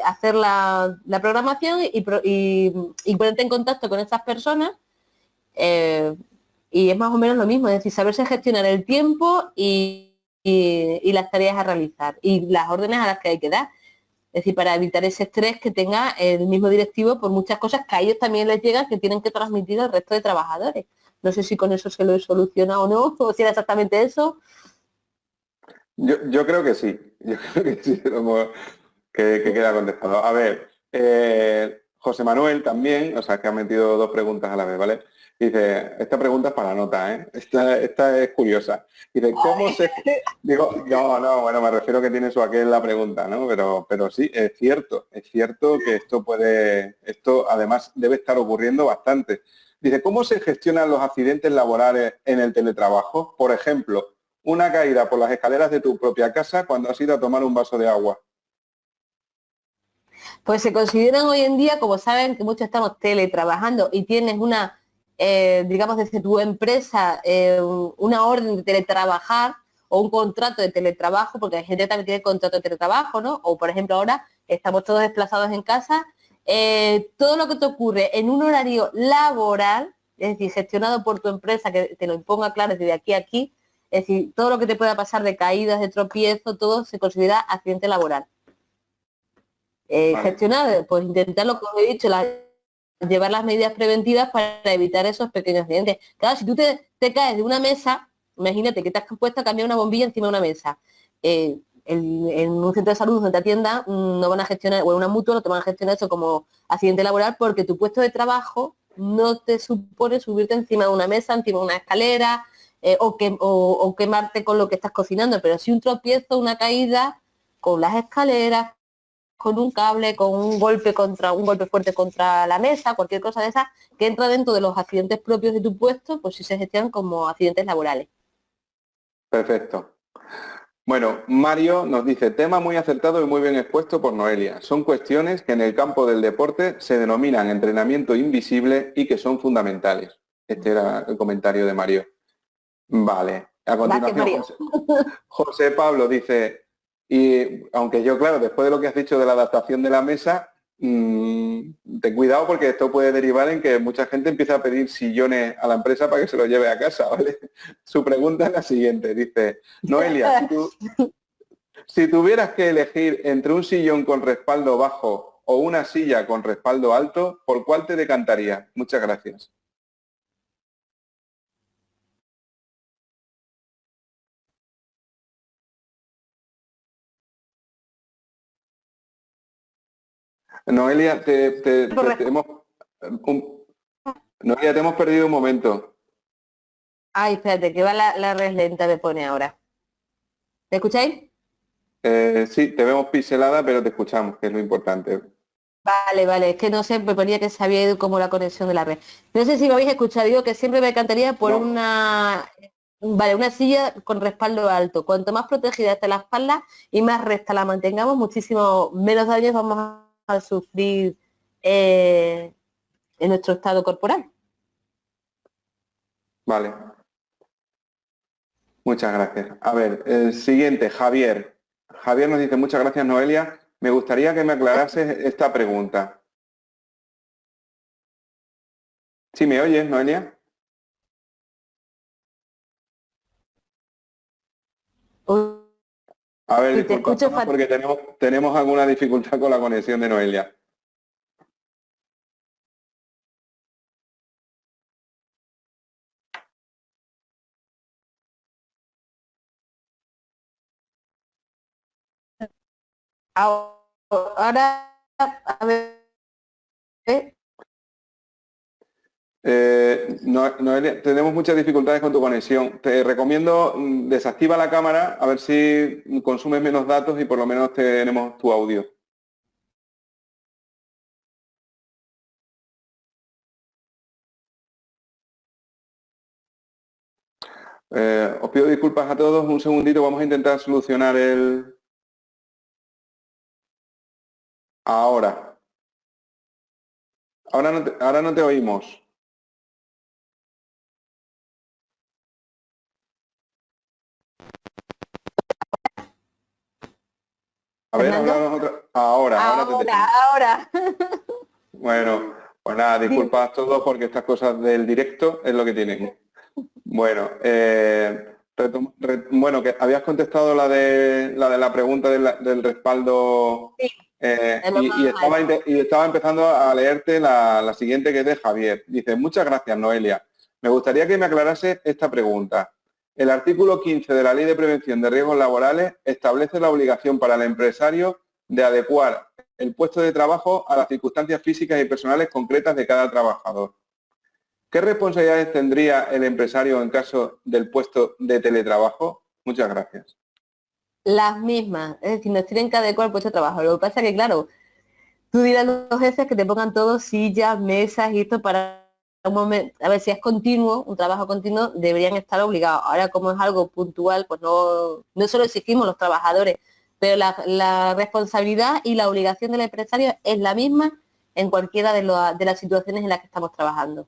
hacer la programación y ponerte en contacto con esas personas, y es más o menos lo mismo, es decir, saberse gestionar el tiempo y las tareas a realizar y las órdenes a las que hay que dar. Es decir, para evitar ese estrés que tenga el mismo directivo por muchas cosas que a ellos también les llegan, que tienen que transmitir al resto de trabajadores. No sé si con eso se lo he solucionado o no, o si era exactamente eso. Yo creo que sí, yo creo que sí, que queda contestado. A ver, José Manuel también, o sea, que ha metido dos preguntas a la vez, ¿vale? Dice, esta pregunta es para nota, ¿eh? Esta es curiosa. Dice, ¿cómo se...? Digo, no, bueno, me refiero que tiene su aquel la pregunta, ¿no? Pero sí, es cierto que esto además debe estar ocurriendo bastante. Dice, ¿cómo se gestionan los accidentes laborales en el teletrabajo? Por ejemplo, una caída por las escaleras de tu propia casa cuando has ido a tomar un vaso de agua. Pues se consideran hoy en día, como saben que muchos estamos teletrabajando y tienes una, digamos, desde tu empresa, una orden de teletrabajar o un contrato de teletrabajo, porque hay gente que también tiene contrato de teletrabajo, ¿no? O por ejemplo ahora estamos todos desplazados en casa, todo lo que te ocurre en un horario laboral, es decir, gestionado por tu empresa, que te lo imponga claro desde aquí a aquí, es decir, todo lo que te pueda pasar de caídas, de tropiezo, todo se considera accidente laboral. Vale. Gestionar, pues intentar lo que os he dicho, llevar las medidas preventivas para evitar esos pequeños accidentes. Claro, si tú te caes de una mesa, imagínate que te has puesto a cambiar una bombilla encima de una mesa. En un centro de salud donde te atiendan, no van a gestionar, o en una mutua no te van a gestionar eso como accidente laboral porque tu puesto de trabajo no te supone subirte encima de una mesa, encima de una escalera, o quemarte con lo que estás cocinando, pero si un tropiezo, una caída con las escaleras, con un cable, con un golpe fuerte contra la mesa, cualquier cosa de esa, que entra dentro de los accidentes propios de tu puesto, pues sí se gestionan como accidentes laborales. Perfecto. Bueno, Mario nos dice, tema muy acertado y muy bien expuesto por Noelia. Son cuestiones que en el campo del deporte se denominan entrenamiento invisible y que son fundamentales. Este era el comentario de Mario. Vale. A continuación, José Pablo dice, y aunque yo, claro, después de lo que has dicho de la adaptación de la mesa, ten cuidado porque esto puede derivar en que mucha gente empiece a pedir sillones a la empresa para que se los lleve a casa, ¿vale? Su pregunta es la siguiente, dice, Noelia, si tuvieras que elegir entre un sillón con respaldo bajo o una silla con respaldo alto, ¿por cuál te decantarías? Muchas gracias. Noelia, Noelia, te hemos perdido un momento. Ay, espérate, que va la red lenta, me pone ahora. ¿Me escucháis? Sí, te vemos pixelada, pero te escuchamos, que es lo importante. Vale, es que no sé, me ponía que se había ido como la conexión de la red. No sé si me habéis escuchado, digo que siempre me encantaría por No. una silla con respaldo alto. Cuanto más protegida esté la espalda y más recta la mantengamos, muchísimo menos daños vamos a sufrir en nuestro estado corporal. Vale. Muchas gracias. A ver, el siguiente, Javier. Javier nos dice, muchas gracias, Noelia. Me gustaría que me aclarases esta pregunta. ¿Sí me oyes, Noelia? A ver, Y te disculpa, escucho porque tenemos alguna dificultad con la conexión de Noelia. ahora, a ver, Noelia, tenemos muchas dificultades con tu conexión. Te recomiendo desactiva la cámara a ver si consumes menos datos y por lo menos tenemos tu audio. Os pido disculpas a todos, un segundito, vamos a intentar solucionar el... Ahora. Ahora no te oímos. A ver, Fernando. háblanos otra. Ahora te tenemos. Ahora. Bueno, pues nada, disculpas a todos porque estas cosas del directo es lo que tienen. Bueno, bueno, que habías contestado la de la pregunta del respaldo Sí, y estaba empezando a leerte la siguiente que es de Javier. Dice, muchas gracias, Noelia. Me gustaría que me aclarase esta pregunta. El artículo 15 de la Ley de Prevención de Riesgos Laborales establece la obligación para el empresario de adecuar el puesto de trabajo a las circunstancias físicas y personales concretas de cada trabajador. ¿Qué responsabilidades tendría el empresario en caso del puesto de teletrabajo? Muchas gracias. Las mismas, es decir, nos tienen que adecuar al puesto de trabajo. Lo que pasa es que, claro, tú dirás a los jefes que te pongan todos sillas, mesas y esto para un momento, a ver si es continuo, un trabajo continuo, deberían estar obligados. Ahora, como es algo puntual, pues no solo exigimos los trabajadores, pero la responsabilidad y la obligación del empresario es la misma en cualquiera de las situaciones en las que estamos trabajando.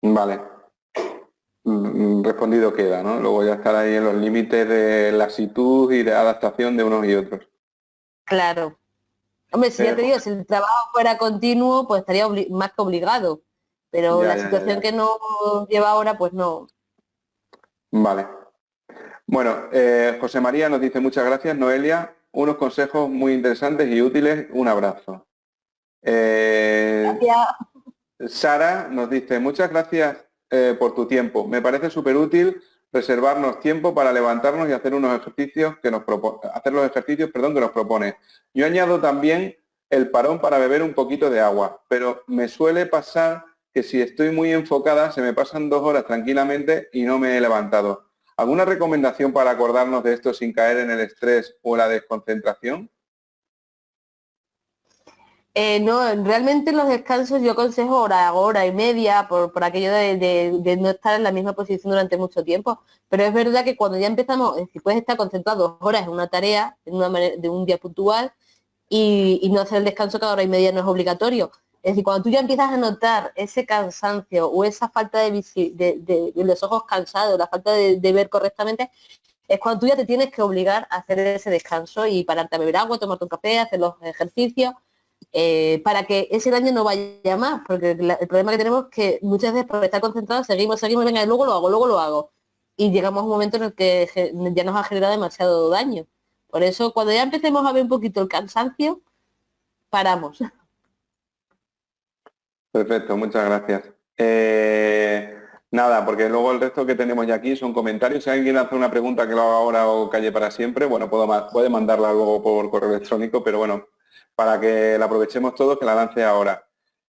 Vale. Respondido queda, ¿no? Luego ya estar ahí en los límites de lasitud y de adaptación de unos y otros. Claro. Hombre, si ya te digo, si el trabajo fuera continuo, pues estaría más que obligado. Pero la situación que nos lleva ahora, pues no. Vale. Bueno, José María nos dice muchas gracias, Noelia. Unos consejos muy interesantes y útiles. Un abrazo. Gracias. Sara nos dice muchas gracias por tu tiempo. Me parece súper útil reservarnos tiempo para levantarnos y hacer unos ejercicios que nos propone. Yo añado también el parón para beber un poquito de agua, pero me suele pasar que si estoy muy enfocada se me pasan 2 horas tranquilamente y no me he levantado. ¿Alguna recomendación para acordarnos de esto sin caer en el estrés o la desconcentración? No, realmente en los descansos yo aconsejo hora y media por aquello de no estar en la misma posición durante mucho tiempo. Pero es verdad que cuando ya empezamos, es decir, puedes estar concentrado 2 horas en una tarea, de un día puntual, y no hacer el descanso cada hora y media no es obligatorio. Es decir, cuando tú ya empiezas a notar ese cansancio o esa falta de los ojos cansados, la falta de ver correctamente, es cuando tú ya te tienes que obligar a hacer ese descanso y pararte a beber agua, tomarte un café, hacer los ejercicios, para que ese daño no vaya más, porque el problema que tenemos es que muchas veces por estar concentrados seguimos, venga, luego lo hago. Y llegamos a un momento en el que ya nos ha generado demasiado daño. Por eso, cuando ya empecemos a ver un poquito el cansancio, paramos. Perfecto, muchas gracias. Nada, porque luego el resto que tenemos ya aquí son comentarios. Si alguien hace una pregunta que lo haga ahora o calle para siempre, bueno, puede mandarla luego por correo electrónico, pero bueno, para que la aprovechemos todos, que la lance ahora.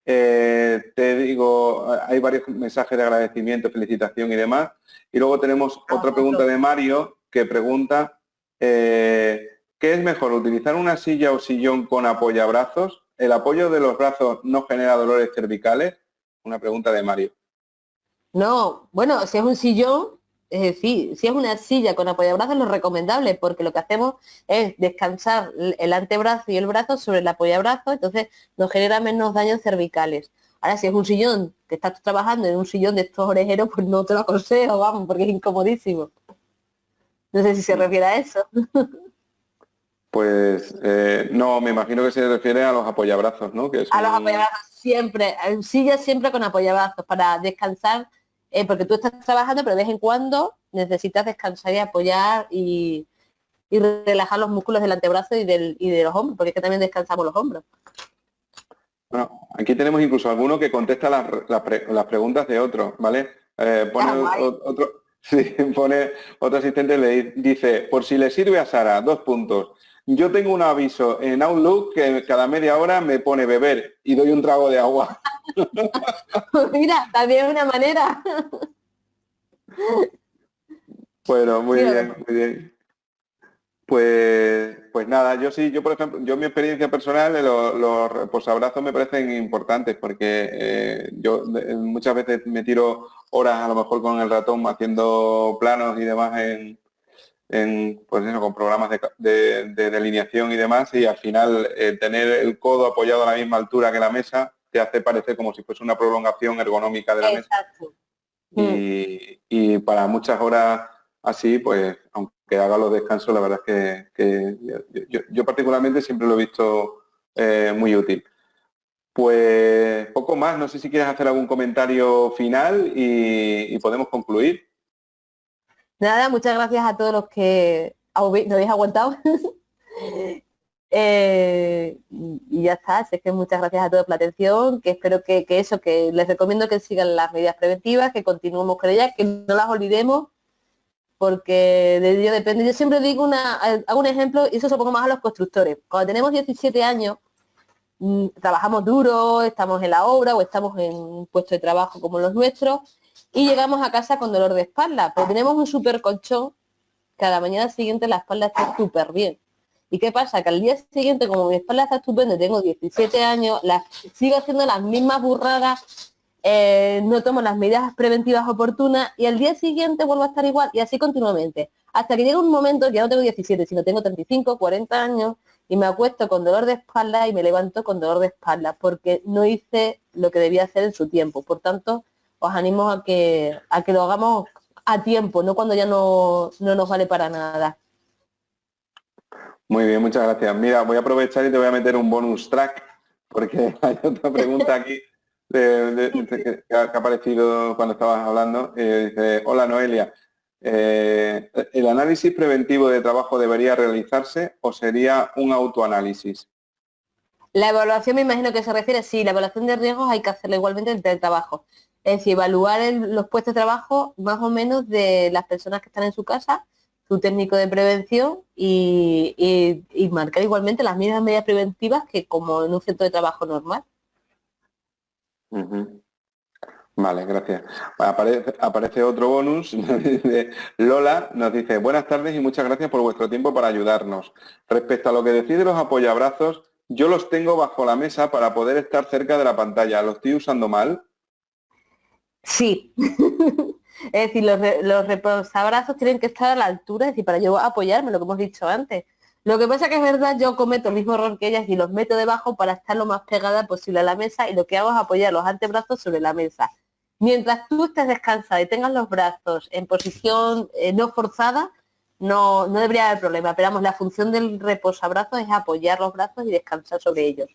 Te digo, hay varios mensajes de agradecimiento, felicitación y demás. Y luego tenemos otra pregunta de Mario que pregunta, ¿qué es mejor, utilizar una silla o sillón con apoyabrazos? ¿El apoyo de los brazos no genera dolores cervicales? Una pregunta de Mario. No, bueno, si es un sillón, es decir, si es una silla con apoyabrazos, lo recomendable, porque lo que hacemos es descansar el antebrazo y el brazo sobre el apoyabrazo, entonces nos genera menos daños cervicales. Ahora, si es un sillón que estás trabajando en un sillón de estos orejeros, pues no te lo aconsejo, vamos, porque es incomodísimo. No sé si se refiere a eso. Pues no, me imagino que se refiere a los apoyabrazos, ¿no? Que son... A los apoyabrazos siempre, sillas siempre con apoyabrazos para descansar, porque tú estás trabajando, pero de vez en cuando necesitas descansar y apoyar y relajar los músculos del antebrazo y de los hombros, porque es que también descansamos los hombros. Bueno, aquí tenemos incluso alguno que contesta las preguntas de otros, ¿vale? Pone otro asistente, dice, por si le sirve a Sara, 2 puntos. Yo tengo un aviso en Outlook que cada media hora me pone beber y doy un trago de agua. Mira, también es una manera. Bueno, muy bien, muy bien. Pues nada, yo por ejemplo, yo mi experiencia personal, los posabrazos me parecen importantes porque yo muchas veces me tiro horas a lo mejor con el ratón haciendo planos y demás pues eso, con programas de delineación y demás, y al final tener el codo apoyado a la misma altura que la mesa te hace parecer como si fuese una prolongación ergonómica de la mesa. Y para muchas horas así, pues aunque haga los descansos, la verdad es que yo particularmente siempre lo he visto muy útil. Pues poco más, no sé si quieres hacer algún comentario final y podemos concluir. Nada, muchas gracias a todos los que nos habéis aguantado. y ya está. Así que muchas gracias a todos por la atención, que espero que les recomiendo que sigan las medidas preventivas, que continuemos con ellas, que no las olvidemos, porque de ello depende. Yo siempre digo hago un ejemplo, y eso se lo pongo más a los constructores. Cuando tenemos 17 años, trabajamos duro, estamos en la obra o estamos en un puesto de trabajo como los nuestros, y llegamos a casa con dolor de espalda, pero tenemos un super colchón, que a la mañana siguiente la espalda está súper bien. ¿Y qué pasa? Que al día siguiente, como mi espalda está estupenda, tengo 17 años, sigo haciendo las mismas burradas, no tomo las medidas preventivas oportunas y al día siguiente vuelvo a estar igual y así continuamente. Hasta que llega un momento, ya no tengo 17, sino tengo 35, 40 años y me acuesto con dolor de espalda y me levanto con dolor de espalda porque no hice lo que debía hacer en su tiempo. Por tanto, os animo a que lo hagamos a tiempo, no cuando ya no nos vale para nada. Muy bien, muchas gracias. Mira, voy a aprovechar y te voy a meter un bonus track, porque hay otra pregunta aquí que ha aparecido cuando estabas hablando. Dice, hola Noelia, ¿el análisis preventivo de trabajo debería realizarse o sería un autoanálisis? La evaluación me imagino que se refiere, sí, la evaluación de riesgos hay que hacerla igualmente en el trabajo. Es decir, evaluar los puestos de trabajo más o menos de las personas que están en su casa, su técnico de prevención y marcar igualmente las mismas medidas preventivas que como en un centro de trabajo normal. Vale, gracias. Aparece otro bonus. Lola nos dice, buenas tardes y muchas gracias por vuestro tiempo para ayudarnos. Respecto a lo que decide los apoyabrazos, yo los tengo bajo la mesa para poder estar cerca de la pantalla. ¿Lo estoy usando mal? Sí. Es decir, los reposabrazos tienen que estar a la altura, es decir, para yo apoyarme, lo que hemos dicho antes. Lo que pasa que es verdad, yo cometo el mismo error que ellas y los meto debajo para estar lo más pegada posible a la mesa y lo que hago es apoyar los antebrazos sobre la mesa. Mientras tú estés descansada y tengas los brazos en posición no forzada, no debería haber problema. Pero vamos, la función del reposabrazos es apoyar los brazos y descansar sobre ellos.